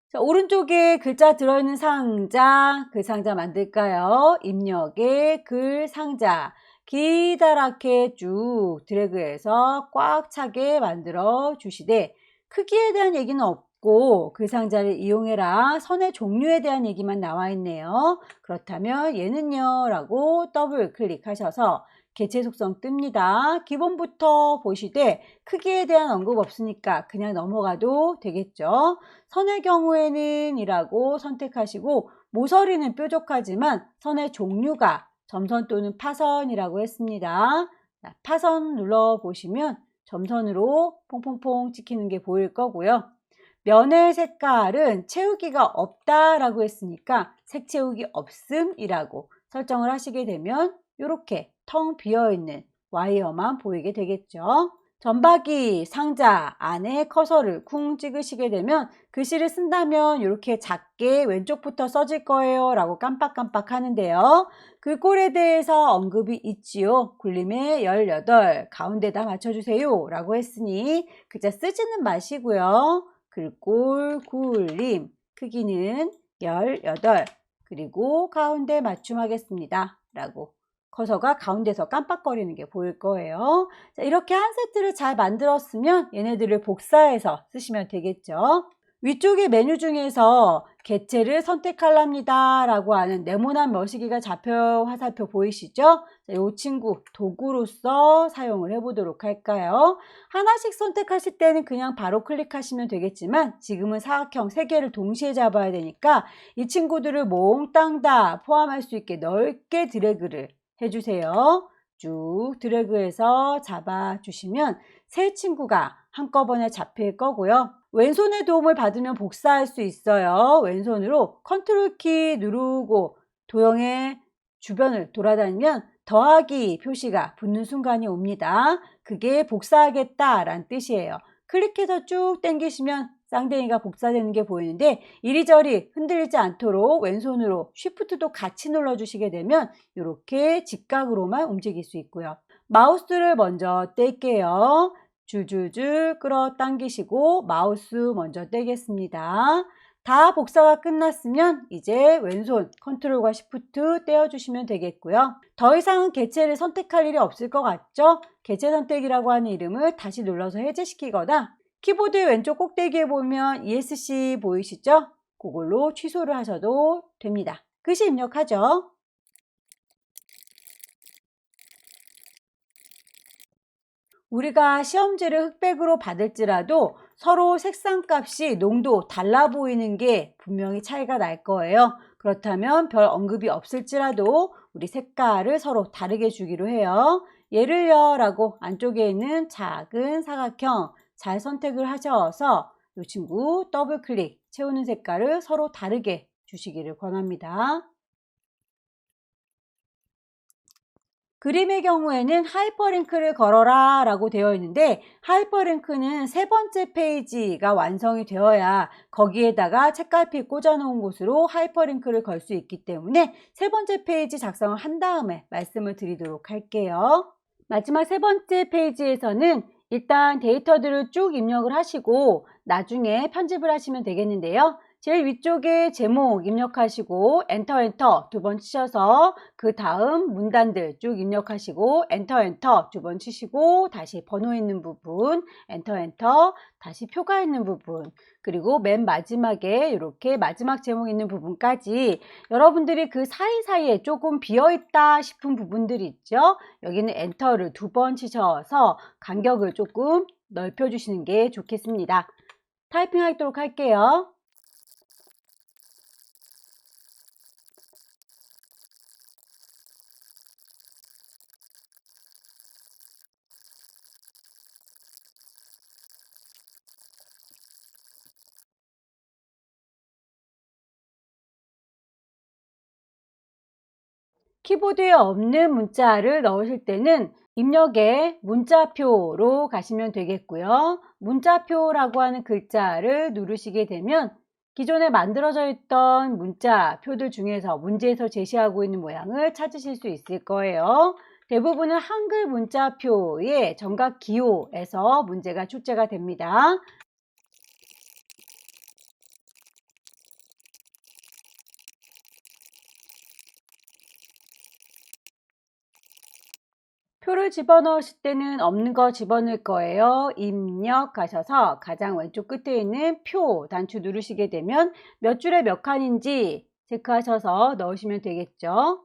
자, 오른쪽에 글자 들어있는 상자, 그 상자 만들까요? 입력의 글 상자. 기다랗게 쭉 드래그해서 꽉 차게 만들어 주시되 크기에 대한 얘기는 없고 그 상자를 이용해라 선의 종류에 대한 얘기만 나와 있네요. 그렇다면 얘는요 라고 더블 클릭하셔서 개체 속성 뜹니다. 기본부터 보시되 크기에 대한 언급 없으니까 그냥 넘어가도 되겠죠. 선의 경우에는 이라고 선택하시고 모서리는 뾰족하지만 선의 종류가 점선 또는 파선이라고 했습니다. 자, 파선 눌러보시면 점선으로 퐁퐁퐁 찍히는 게 보일 거고요. 면의 색깔은 채우기가 없다라고 했으니까 색 채우기 없음이라고 설정을 하시게 되면 이렇게 텅 비어있는 와이어만 보이게 되겠죠. 점박이 상자 안에 커서를 쿵 찍으시게 되면 글씨를 쓴다면 이렇게 작게 왼쪽부터 써질 거예요 라고 깜빡깜빡 하는데요. 글꼴에 대해서 언급이 있지요. 굴림의 18 가운데다 맞춰주세요 라고 했으니 글자 쓰지는 마시고요. 글꼴 굴림 크기는 18 그리고 가운데 맞춤하겠습니다 라고 커서가 가운데서 깜빡거리는 게 보일 거예요. 자, 이렇게 한 세트를 잘 만들었으면 얘네들을 복사해서 쓰시면 되겠죠. 위쪽의 메뉴 중에서 개체를 선택하랍니다 라고 하는 네모난 머시기가 좌표 화살표 보이시죠? 자, 이 친구 도구로서 사용을 해보도록 할까요? 하나씩 선택하실 때는 그냥 바로 클릭하시면 되겠지만 지금은 사각형 3개를 동시에 잡아야 되니까 이 친구들을 몽땅 다 포함할 수 있게 넓게 드래그를 해주세요. 쭉 드래그해서 잡아주시면 세 친구가 한꺼번에 잡힐 거고요. 왼손의 도움을 받으면 복사할 수 있어요. 왼손으로 컨트롤 키 누르고 도형의 주변을 돌아다니면 더하기 표시가 붙는 순간이 옵니다. 그게 복사하겠다라는 뜻이에요. 클릭해서 쭉 당기시면 쌍둥이가 복사되는 게 보이는데 이리저리 흔들리지 않도록 왼손으로 쉬프트도 같이 눌러주시게 되면 이렇게 직각으로만 움직일 수 있고요. 마우스를 먼저 뗄게요. 줄줄줄 끌어당기시고 마우스 먼저 떼겠습니다. 다 복사가 끝났으면 이제 왼손 컨트롤과 시프트 떼어주시면 되겠고요. 더 이상 개체를 선택할 일이 없을 것 같죠? 개체 선택이라고 하는 이름을 다시 눌러서 해제시키거나 키보드 왼쪽 꼭대기에 보면 ESC 보이시죠? 그걸로 취소를 하셔도 됩니다. 글씨 입력하죠. 우리가 시험지를 흑백으로 받을지라도 서로 색상값이 농도 달라 보이는 게 분명히 차이가 날 거예요. 그렇다면 별 언급이 없을지라도 우리 색깔을 서로 다르게 주기로 해요. 예를요 라고 안쪽에 있는 작은 사각형 잘 선택을 하셔서 이 친구 더블 클릭 채우는 색깔을 서로 다르게 주시기를 권합니다. 그림의 경우에는 하이퍼링크를 걸어라 라고 되어 있는데 하이퍼링크는 3번째 페이지가 완성이 되어야 거기에다가 책갈피 꽂아 놓은 곳으로 하이퍼링크를 걸 수 있기 때문에 3번째 페이지 작성을 한 다음에 말씀을 드리도록 할게요. 마지막 3번째 페이지에서는 일단 데이터들을 쭉 입력을 하시고 나중에 편집을 하시면 되겠는데요. 제일 위쪽에 제목 입력하시고 엔터 2번 치셔서 그 다음 문단들 쭉 입력하시고 엔터 2번 치시고 다시 번호 있는 부분 엔터 다시 표가 있는 부분 그리고 맨 마지막에 이렇게 마지막 제목 있는 부분까지 여러분들이 그 사이사이에 조금 비어있다 싶은 부분들이 있죠. 여기는 엔터를 2번 치셔서 간격을 조금 넓혀주시는 게 좋겠습니다. 타이핑 하도록 할게요. 키보드에 없는 문자를 넣으실 때는 입력에 문자표로 가시면 되겠고요. 문자표라고 하는 글자를 누르시게 되면 기존에 만들어져 있던 문자표들 중에서 문제에서 제시하고 있는 모양을 찾으실 수 있을 거예요. 대부분은 한글 문자표의 정각 기호에서 문제가 출제가 됩니다. 표를 집어넣으실 때는 없는 거 집어넣을 거예요. 입력하셔서 가장 왼쪽 끝에 있는 표 단추 누르시게 되면 몇 줄에 몇 칸인지 체크하셔서 넣으시면 되겠죠.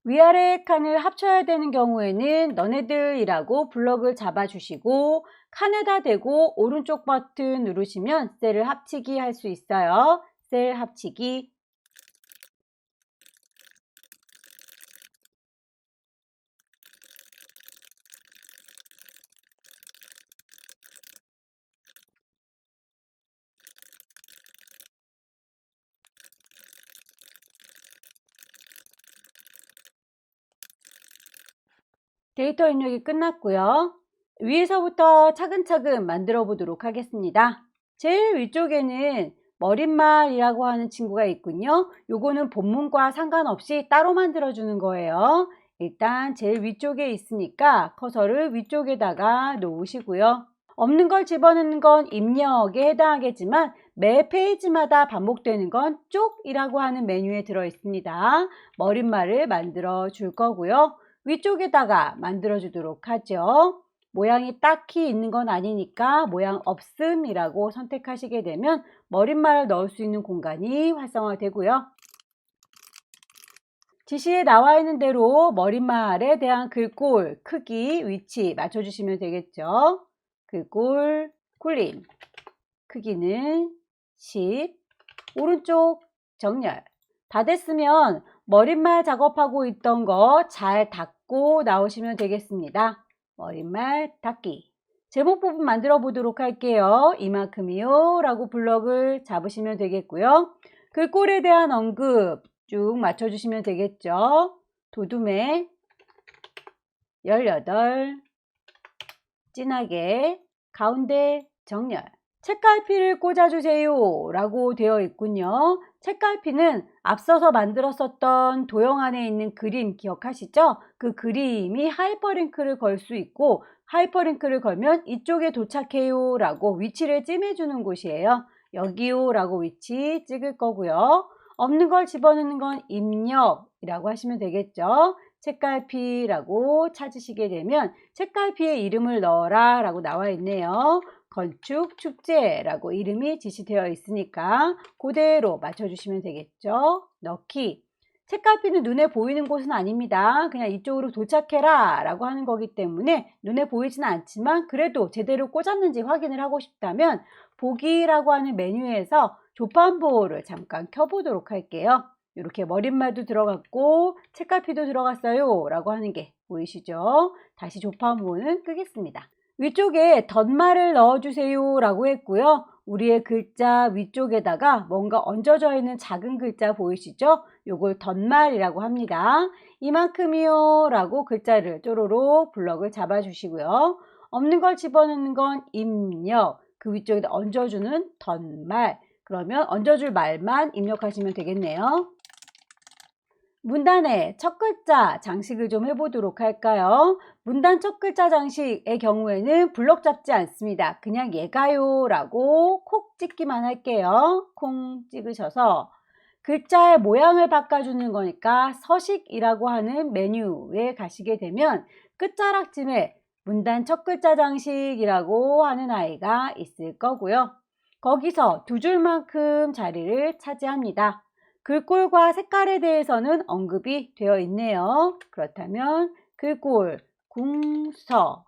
위아래 칸을 합쳐야 되는 경우에는 너네들이라고 블럭을 잡아주시고 칸에다 대고 오른쪽 버튼 누르시면 셀을 합치기 할 수 있어요. 셀 합치기. 데이터 입력이 끝났고요. 위에서부터 차근차근 만들어 보도록 하겠습니다. 제일 위쪽에는 머릿말이라고 하는 친구가 있군요. 요거는 본문과 상관없이 따로 만들어 주는 거예요. 일단 제일 위쪽에 있으니까 커서를 위쪽에다가 놓으시고요. 없는 걸 집어넣는 건 입력에 해당하겠지만 매 페이지마다 반복되는 건 쪽이라고 하는 메뉴에 들어 있습니다. 머릿말을 만들어 줄 거고요. 위쪽에다가 만들어 주도록 하죠. 모양이 딱히 있는 건 아니니까 모양 없음이라고 선택하시게 되면 머릿말을 넣을 수 있는 공간이 활성화되고요. 지시에 나와 있는 대로 머릿말에 대한 글꼴, 크기, 위치 맞춰주시면 되겠죠. 글꼴, 굴림, 크기는 10, 오른쪽 정렬. 다 됐으면 머릿말 작업하고 있던 거 잘 닫고 나오시면 되겠습니다. 머릿말 닫기. 제목 부분 만들어 보도록 할게요. 이만큼이요 라고 블럭을 잡으시면 되겠고요. 글꼴에 대한 언급 쭉 맞춰주시면 되겠죠. 도둠에 18, 진하게 가운데 정렬. 책갈피를 꽂아주세요 라고 되어 있군요. 책갈피는 앞서서 만들었었던 도형 안에 있는 그림 기억하시죠? 그 그림이 하이퍼링크를 걸 수 있고 하이퍼링크를 걸면 이쪽에 도착해요 라고 위치를 찜해주는 곳이에요. 여기요 라고 위치 찍을 거고요. 없는 걸 집어넣는 건 입력이라고 하시면 되겠죠. 책갈피라고 찾으시게 되면 책갈피에 이름을 넣어라 라고 나와 있네요. 건축 축제라고 이름이 지시되어 있으니까 그대로 맞춰주시면 되겠죠. 넣기. 책갈피는 눈에 보이는 곳은 아닙니다. 그냥 이쪽으로 도착해라 라고 하는 거기 때문에 눈에 보이지는 않지만 그래도 제대로 꽂았는지 확인을 하고 싶다면 보기라고 하는 메뉴에서 조판보호를 잠깐 켜보도록 할게요. 이렇게 머릿말도 들어갔고 책갈피도 들어갔어요 라고 하는 게 보이시죠? 다시 조판보호는 끄겠습니다. 위쪽에 덧말을 넣어주세요 라고 했고요. 우리의 글자 위쪽에다가 뭔가 얹어져 있는 작은 글자 보이시죠? 요걸 덧말이라고 합니다. 이만큼이요 라고 글자를 쪼로록 블럭을 잡아주시고요. 없는 걸 집어넣는 건 입력, 그 위쪽에다 얹어주는 덧말. 그러면 얹어줄 말만 입력하시면 되겠네요. 문단의 첫 글자 장식을 좀 해보도록 할까요? 문단 첫 글자 장식의 경우에는 블럭 잡지 않습니다. 그냥 얘가요 라고 콕 찍기만 할게요. 콩 찍으셔서 글자의 모양을 바꿔주는 거니까 서식이라고 하는 메뉴에 가시게 되면 끝자락쯤에 문단 첫 글자 장식이라고 하는 아이가 있을 거고요. 거기서 두 줄만큼 자리를 차지합니다. 글꼴과 색깔에 대해서는 언급이 되어 있네요. 그렇다면 글꼴, 궁서,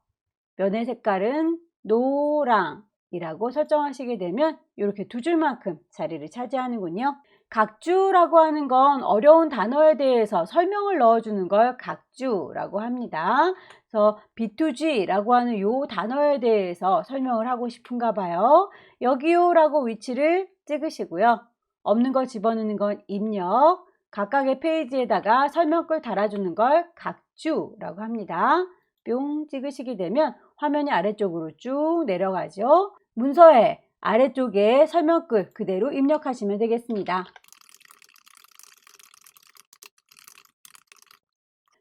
면의 색깔은 노랑이라고 설정하시게 되면 이렇게 두 줄만큼 자리를 차지하는군요. 각주라고 하는 건 어려운 단어에 대해서 설명을 넣어주는 걸 각주라고 합니다. 그래서 B2G라고 하는 이 단어에 대해서 설명을 하고 싶은가 봐요. 여기요 라고 위치를 찍으시고요. 없는 걸 집어넣는 건 입력, 각각의 페이지에다가 설명글 달아주는 걸 각주라고 합니다. 뿅 찍으시게 되면 화면이 아래쪽으로 쭉 내려가죠. 문서의 아래쪽에 설명글 그대로 입력하시면 되겠습니다.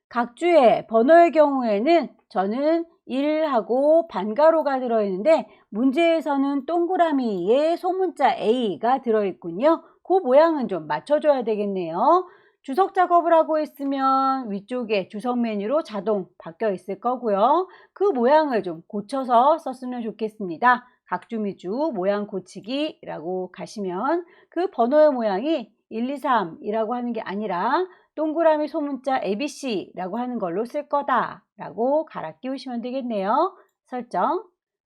각주의 번호의 경우에는 저는 1하고 반가로가 들어있는데 문제에서는 동그라미에 소문자 A가 들어있군요. 그 모양은 좀 맞춰줘야 되겠네요. 주석 작업을 하고 있으면 위쪽에 주석 메뉴로 자동 바뀌어 있을 거고요. 그 모양을 좀 고쳐서 썼으면 좋겠습니다. 각주미주 모양 고치기라고 가시면 그 번호의 모양이 1, 2, 3이라고 하는 게 아니라 동그라미 소문자 ABC라고 하는 걸로 쓸 거다라고 갈아 끼우시면 되겠네요. 설정.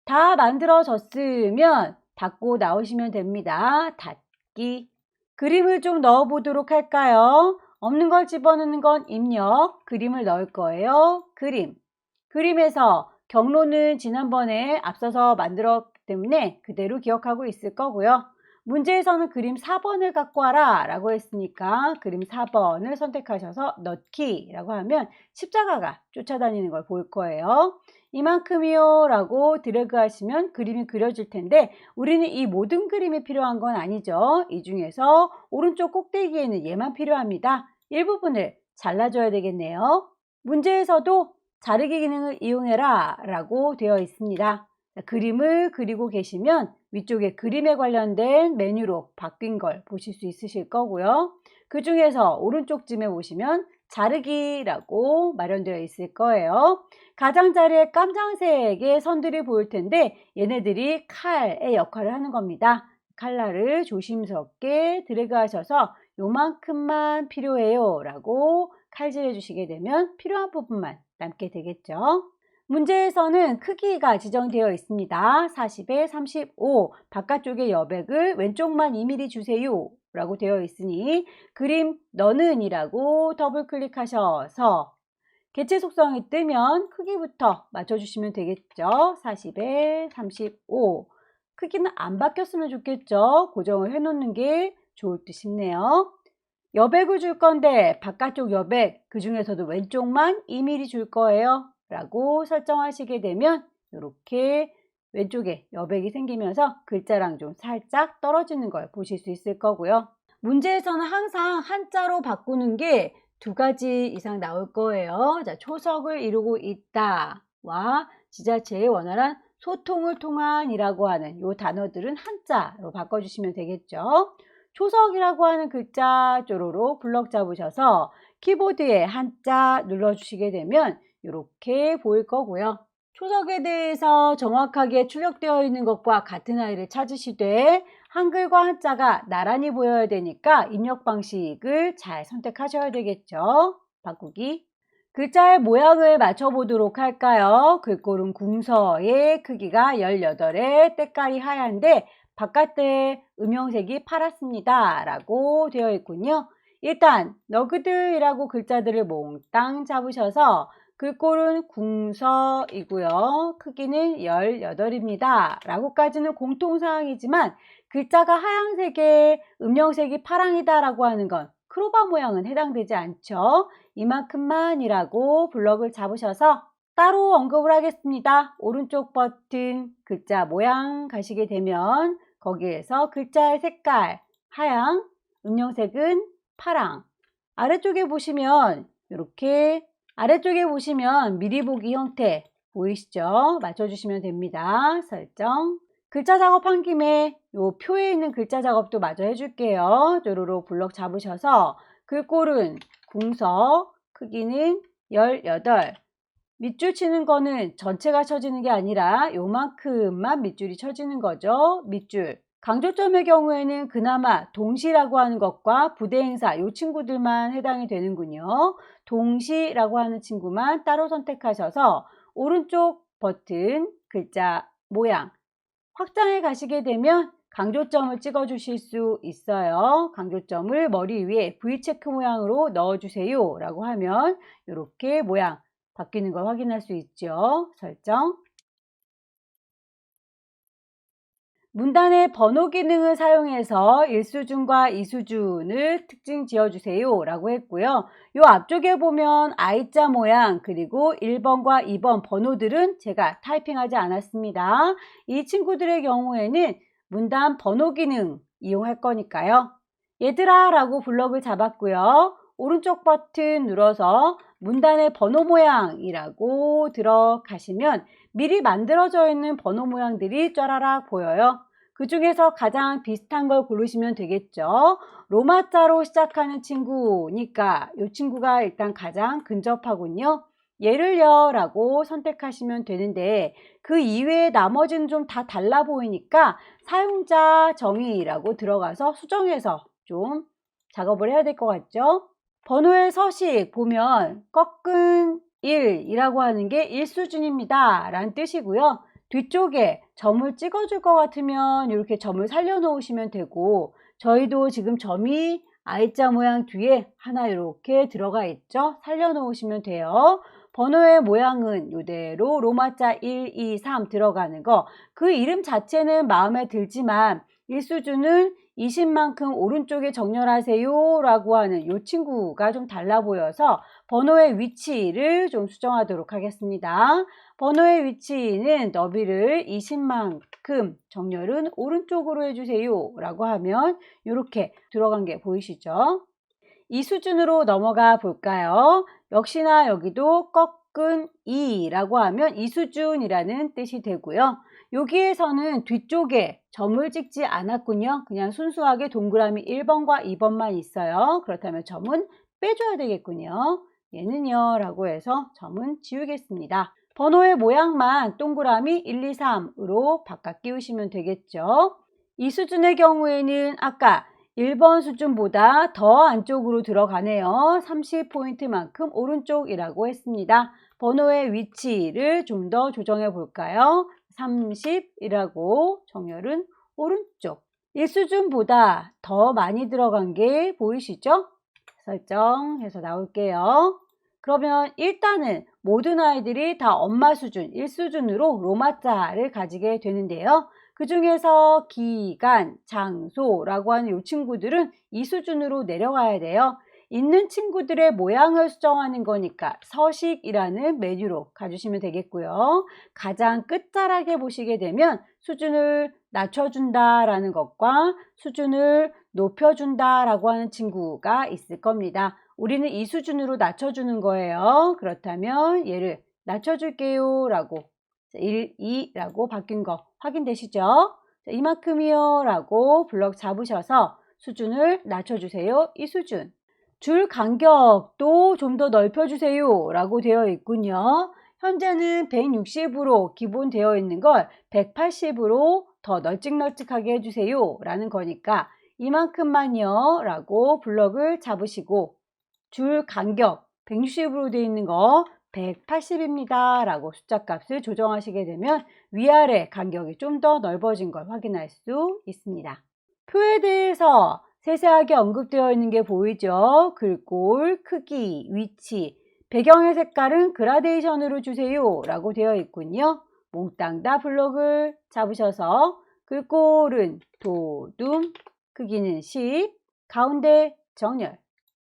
다 만들어졌으면 닫고 나오시면 됩니다. 닫기. 그림을 좀 넣어 보도록 할까요? 없는 걸 집어넣는 건 입력, 그림을 넣을 거예요. 그림. 그림에서 경로는 지난번에 앞서서 만들었기 때문에 그대로 기억하고 있을 거고요. 문제에서는 그림 4번을 갖고 와라 라고 했으니까 그림 4번을 선택하셔서 넣기 라고 하면 십자가가 쫓아다니는 걸 볼 거예요. 이만큼이요 라고 드래그 하시면 그림이 그려질 텐데 우리는 이 모든 그림이 필요한 건 아니죠. 이 중에서 오른쪽 꼭대기에는 얘만 필요합니다. 일부분을 잘라줘야 되겠네요. 문제에서도 자르기 기능을 이용해라 라고 되어 있습니다. 그림을 그리고 계시면 위쪽에 그림에 관련된 메뉴로 바뀐 걸 보실 수 있으실 거고요. 그 중에서 오른쪽쯤에 보시면 자르기라고 마련되어 있을 거예요. 가장자리에 깜장색의 선들이 보일 텐데 얘네들이 칼의 역할을 하는 겁니다. 칼날을 조심스럽게 드래그 하셔서 요만큼만 필요해요 라고 칼질해 주시게 되면 필요한 부분만 남게 되겠죠. 문제에서는 크기가 지정되어 있습니다. 40에 35, 바깥쪽의 여백을 왼쪽만 2mm 주세요 라고 되어 있으니 그림 너는 이라고 더블 클릭하셔서 개체 속성이 뜨면 크기부터 맞춰주시면 되겠죠. 40에 35. 크기는 안 바뀌었으면 좋겠죠. 고정을 해놓는 게 좋을 듯 싶네요. 여백을 줄 건데 바깥쪽 여백 그 중에서도 왼쪽만 2mm 줄 거예요 라고 설정하시게 되면 이렇게 왼쪽에 여백이 생기면서 글자랑 좀 살짝 떨어지는 걸 보실 수 있을 거고요. 문제에서는 항상 한자로 바꾸는 게 2가지 이상 나올 거예요. 자, 초석을 이루고 있다와 지자체의 원활한 소통을 통한 이라고 하는 이 단어들은 한자로 바꿔주시면 되겠죠. 초석이라고 하는 글자 쪼로로 블럭 잡으셔서 키보드에 한자 눌러주시게 되면 이렇게 보일 거고요. 초석에 대해서 정확하게 출력되어 있는 것과 같은 아이를 찾으시되 한글과 한자가 나란히 보여야 되니까 입력 방식을 잘 선택하셔야 되겠죠. 바꾸기. 글자의 모양을 맞춰보도록 할까요? 글꼴은 궁서의 크기가 18에 때깔이 하얀데 바깥에 음영색이 파랗습니다 라고 되어 있군요. 일단 너그들이라고 글자들을 몽땅 잡으셔서 글꼴은 궁서이고요. 크기는 18입니다 라고까지는 공통사항이지만 글자가 하얀색에 음영색이 파랑이다 라고 하는 건 크로바 모양은 해당되지 않죠. 이만큼만이라고 블럭을 잡으셔서 따로 언급을 하겠습니다. 오른쪽 버튼 글자 모양 가시게 되면 거기에서 글자의 색깔 하양, 음영색은 파랑. 아래쪽에 보시면 이렇게 아래쪽에 보시면 미리 보기 형태 보이시죠? 맞춰주시면 됩니다. 설정. 글자 작업한 김에 요 표에 있는 글자 작업도 마저 해줄게요. 쪼로로 블럭 잡으셔서 글꼴은 궁서, 크기는 18. 밑줄 치는 거는 전체가 쳐지는 게 아니라 요만큼만 밑줄이 쳐지는 거죠. 밑줄. 강조점의 경우에는 그나마 동시라고 하는 것과 부대행사 요 친구들만 해당이 되는군요. 동시라고 하는 친구만 따로 선택하셔서 오른쪽 버튼 글자 모양 확장해 가시게 되면 강조점을 찍어 주실 수 있어요. 강조점을 머리 위에 V체크 모양으로 넣어 주세요 라고 하면 이렇게 모양 바뀌는 걸 확인할 수 있죠. 설정. 문단의 번호 기능을 사용해서 1수준과 2수준을 특징 지어주세요 라고 했고요. 요 앞쪽에 보면 I자 모양 그리고 1번과 2번 번호들은 제가 타이핑하지 않았습니다. 이 친구들의 경우에는 문단 번호 기능 이용할 거니까요. 얘들아 라고 블럭을 잡았고요. 오른쪽 버튼 눌러서 문단의 번호 모양이라고 들어가시면 미리 만들어져 있는 번호 모양들이 쫘라락 보여요. 그 중에서 가장 비슷한 걸 고르시면 되겠죠. 로마자로 시작하는 친구니까 이 친구가 일단 가장 근접하군요. 얘를요 라고 선택하시면 되는데 그 이외에 나머지는 좀 다 달라 보이니까 사용자 정의라고 들어가서 수정해서 좀 작업을 해야 될 것 같죠. 번호의 서식 보면 꺾은 1이라고 하는 게 1수준입니다 라는 뜻이고요. 뒤쪽에 점을 찍어줄 것 같으면 이렇게 점을 살려 놓으시면 되고, 저희도 지금 점이 I자 모양 뒤에 하나 이렇게 들어가 있죠. 살려 놓으시면 돼요. 번호의 모양은 이대로 로마자 1, 2, 3 들어가는 거, 그 이름 자체는 마음에 들지만 1수준은 20만큼 오른쪽에 정렬하세요 라고 하는 이 친구가 좀 달라 보여서 번호의 위치를 좀 수정하도록 하겠습니다. 번호의 위치는 너비를 20만큼 정렬은 오른쪽으로 해주세요 라고 하면 이렇게 들어간 게 보이시죠? 이 수준으로 넘어가 볼까요? 역시나 여기도 꺾은 2라고 하면 이 수준이라는 뜻이 되고요. 여기에서는 뒤쪽에 점을 찍지 않았군요. 그냥 순수하게 동그라미 1번과 2번만 있어요. 그렇다면 점은 빼줘야 되겠군요. 얘는요 라고 해서 점은 지우겠습니다. 번호의 모양만 동그라미 1, 2, 3으로 바꿔 끼우시면 되겠죠. 이 수준의 경우에는 아까 1번 수준보다 더 안쪽으로 들어가네요. 30포인트만큼 오른쪽이라고 했습니다. 번호의 위치를 좀 더 조정해 볼까요? 30이라고 정렬은 오른쪽. 1수준보다 더 많이 들어간 게 보이시죠? 설정해서 나올게요. 그러면 일단은 모든 아이들이 다 엄마 수준 1수준으로 로마자를 가지게 되는데요. 그 중에서 기간, 장소라고 하는 이 친구들은 이 수준으로 내려가야 돼요. 있는 친구들의 모양을 수정하는 거니까 서식이라는 메뉴로 가주시면 되겠고요. 가장 끝자락에 보시게 되면 수준을 낮춰준다라는 것과 수준을 높여준다라고 하는 친구가 있을 겁니다. 우리는 이 수준으로 낮춰주는 거예요. 그렇다면 얘를 낮춰줄게요 라고 1, 2라고 바뀐 거 확인되시죠? 이만큼이요 라고 블럭 잡으셔서 수준을 낮춰주세요. 이 수준. 줄 간격도 좀 더 넓혀주세요 라고 되어 있군요. 현재는 160으로 기본 되어 있는 걸 180으로 더 널찍널찍하게 해주세요 라는 거니까 이만큼만요 라고 블럭을 잡으시고 줄 간격 160으로 되어 있는 거 180입니다 라고 숫자 값을 조정하시게 되면 위아래 간격이 좀 더 넓어진 걸 확인할 수 있습니다. 표에 대해서 세세하게 언급되어 있는 게 보이죠? 글꼴, 크기, 위치, 배경의 색깔은 그라데이션으로 주세요 라고 되어 있군요. 몽땅 다 블럭을 잡으셔서 글꼴은 도둠, 크기는 10, 가운데 정렬.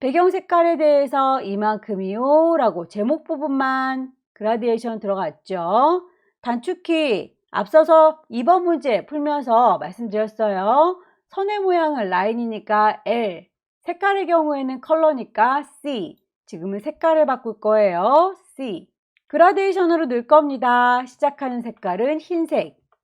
배경 색깔에 대해서 이만큼이요 라고 제목 부분만 그라데이션 들어갔죠. 단축키 앞서서 2번 문제 풀면서 말씀드렸어요. 선의 모양은 라인이니까 L, 색깔의 경우에는 컬러니까 C, 지금은 색깔을 바꿀 거예요. C. 그라데이션으로 넣을 겁니다. 시작하는 색깔은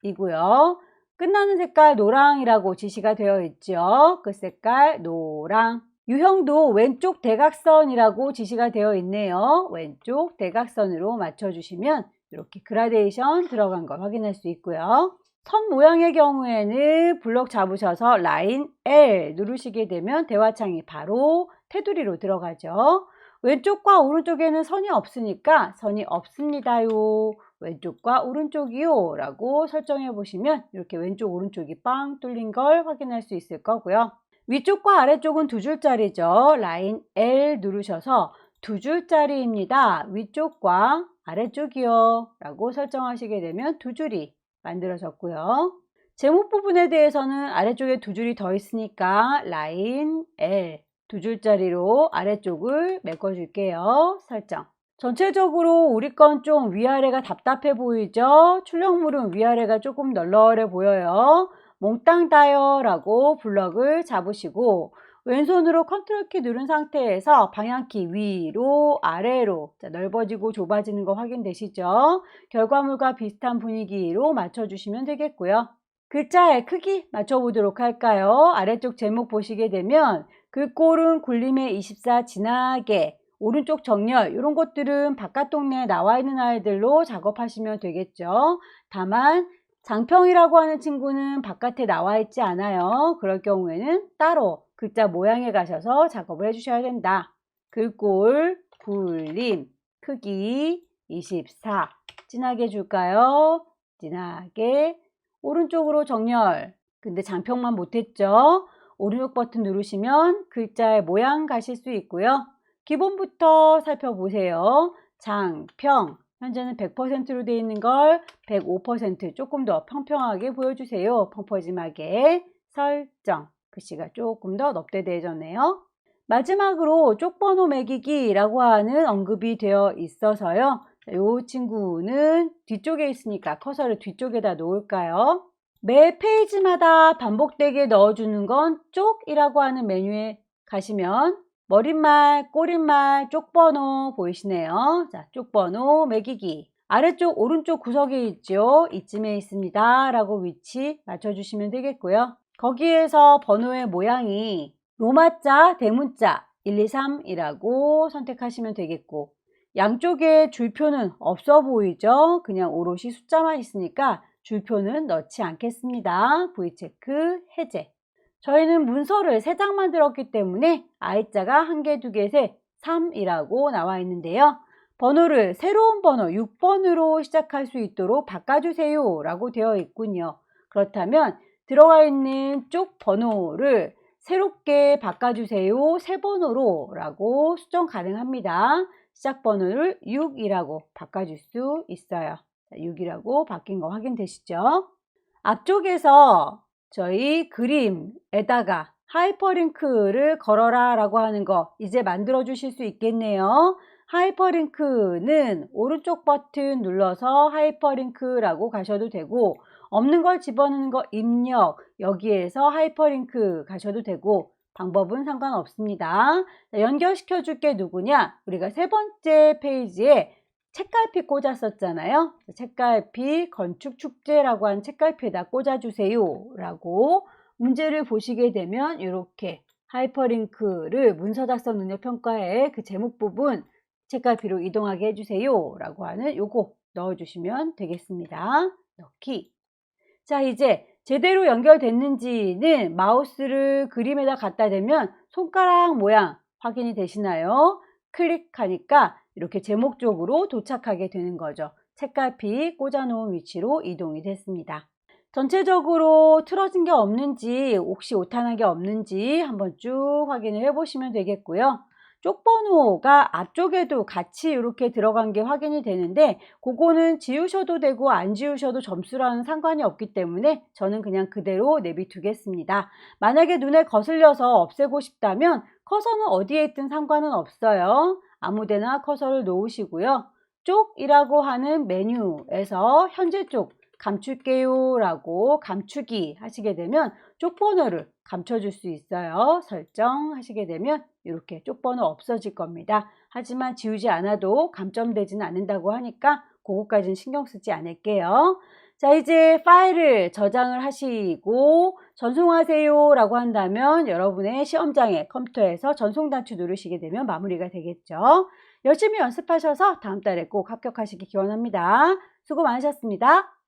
흰색이고요. 끝나는 색깔 노랑이라고 지시가 되어 있죠. 그 색깔 노랑. 유형도 왼쪽 대각선이라고 지시가 되어 있네요. 왼쪽 대각선으로 맞춰주시면 이렇게 그라데이션 들어간 걸 확인할 수 있고요. 선 모양의 경우에는 블럭 잡으셔서 라인 L 누르시게 되면 대화창이 바로 테두리로 들어가죠. 왼쪽과 오른쪽에는 선이 없으니까 선이 없습니다요. 왼쪽과 오른쪽이요 라고 설정해 보시면 이렇게 왼쪽 오른쪽이 빵 뚫린 걸 확인할 수 있을 거고요. 위쪽과 아래쪽은 두 줄짜리죠. 라인 L 누르셔서 두 줄짜리입니다. 위쪽과 아래쪽이요 라고 설정하시게 되면 두 줄이 만들어졌고요. 제목 부분에 대해서는 아래쪽에 두 줄이 더 있으니까 라인 L 두 줄짜리로 아래쪽을 메꿔줄게요. 설정. 전체적으로 우리 건 좀 위아래가 답답해 보이죠? 출력물은 위아래가 조금 널널해 보여요. 몽땅 다요 라고 블럭을 잡으시고 왼손으로 컨트롤 키 누른 상태에서 방향키 위로 아래로 넓어지고 좁아지는 거 확인되시죠? 결과물과 비슷한 분위기로 맞춰주시면 되겠고요. 글자의 크기 맞춰보도록 할까요? 아래쪽 제목 보시게 되면 글꼴은 굴림의 24 진하게, 오른쪽 정렬 이런 것들은 바깥 동네에 나와 있는 아이들로 작업하시면 되겠죠. 다만 장평이라고 하는 친구는 바깥에 나와 있지 않아요. 그럴 경우에는 따로 글자 모양에 가셔서 작업을 해주셔야 된다. 글꼴, 굴림, 크기 24 진하게 줄까요? 진하게. 오른쪽으로 정렬. 근데 장평만 못했죠. 오른쪽 버튼 누르시면 글자의 모양 가실 수 있고요. 기본부터 살펴보세요. 장평. 현재는 100%로 되어 있는 걸 105% 조금 더 평평하게 보여주세요. 펑퍼짐하게. 설정. 글씨가 조금 더 넙대대해졌네요. 마지막으로 쪽번호 매기기라고 하는 언급이 되어 있어서요. 이 친구는 뒤쪽에 있으니까 커서를 뒤쪽에다 놓을까요? 매 페이지마다 반복되게 넣어주는 건 쪽이라고 하는 메뉴에 가시면 머릿말, 꼬릿말, 쪽번호 보이시네요. 자, 쪽번호 매기기. 아래쪽 오른쪽 구석에 있죠. 이쯤에 있습니다. 라고 위치 맞춰주시면 되겠고요. 거기에서 번호의 모양이 로마자, 대문자 123이라고 선택하시면 되겠고 양쪽에 줄표는 없어 보이죠? 그냥 오롯이 숫자만 있으니까 줄표는 넣지 않겠습니다. V체크 해제. 저희는 문서를 3장만 들었기 때문에 I자가 1개, 2개, 셋 3이라고 나와 있는데요. 번호를 새로운 번호 6번으로 시작할 수 있도록 바꿔주세요 라고 되어 있군요. 그렇다면 들어가 있는 쪽 번호를 새롭게 바꿔주세요 3번호로 라고 수정 가능합니다. 시작 번호를 6이라고 바꿔줄 수 있어요. 6이라고 바뀐 거 확인되시죠? 앞쪽에서 저희 그림에다가 하이퍼링크를 걸어라 라고 하는 거 이제 만들어 주실 수 있겠네요. 하이퍼링크는 오른쪽 버튼 눌러서 하이퍼링크라고 가셔도 되고 없는 걸 집어넣는 거 입력 여기에서 하이퍼링크 가셔도 되고 방법은 상관없습니다. 연결시켜 줄 게 누구냐? 우리가 3번째 페이지에 책갈피 꽂았었잖아요. 책갈피 건축축제라고 하는 책갈피에다 꽂아주세요 라고 문제를 보시게 되면 이렇게 하이퍼링크를 문서 작성 능력 평가에 그 제목 부분 책갈피로 이동하게 해주세요 라고 하는 요거 넣어주시면 되겠습니다. 넣기. 자, 이제 제대로 연결됐는지는 마우스를 그림에다 갖다 대면 손가락 모양 확인이 되시나요? 클릭하니까 이렇게 제목 쪽으로 도착하게 되는 거죠. 책갈피 꽂아놓은 위치로 이동이 됐습니다. 전체적으로 틀어진 게 없는지 혹시 오타난 게 없는지 한번 쭉 확인을 해 보시면 되겠고요. 쪽번호가 앞쪽에도 같이 이렇게 들어간 게 확인이 되는데 그거는 지우셔도 되고 안 지우셔도 점수랑은 상관이 없기 때문에 저는 그냥 그대로 내비두겠습니다. 만약에 눈에 거슬려서 없애고 싶다면 커서는 어디에 있든 상관은 없어요. 아무데나 커서를 놓으시고요. 쪽이라고 하는 메뉴에서 현재 쪽 감출게요 라고 감추기 하시게 되면 쪽번호를 감춰줄 수 있어요. 설정하시게 되면 이렇게 쪽번호 없어질 겁니다. 하지만 지우지 않아도 감점되지는 않는다고 하니까 그거까지는 신경 쓰지 않을게요. 자, 이제 파일을 저장을 하시고 전송하세요 라고 한다면 여러분의 시험장에 컴퓨터에서 전송 단추 누르시게 되면 마무리가 되겠죠. 열심히 연습하셔서 다음 달에 꼭 합격하시기 기원합니다. 수고 많으셨습니다.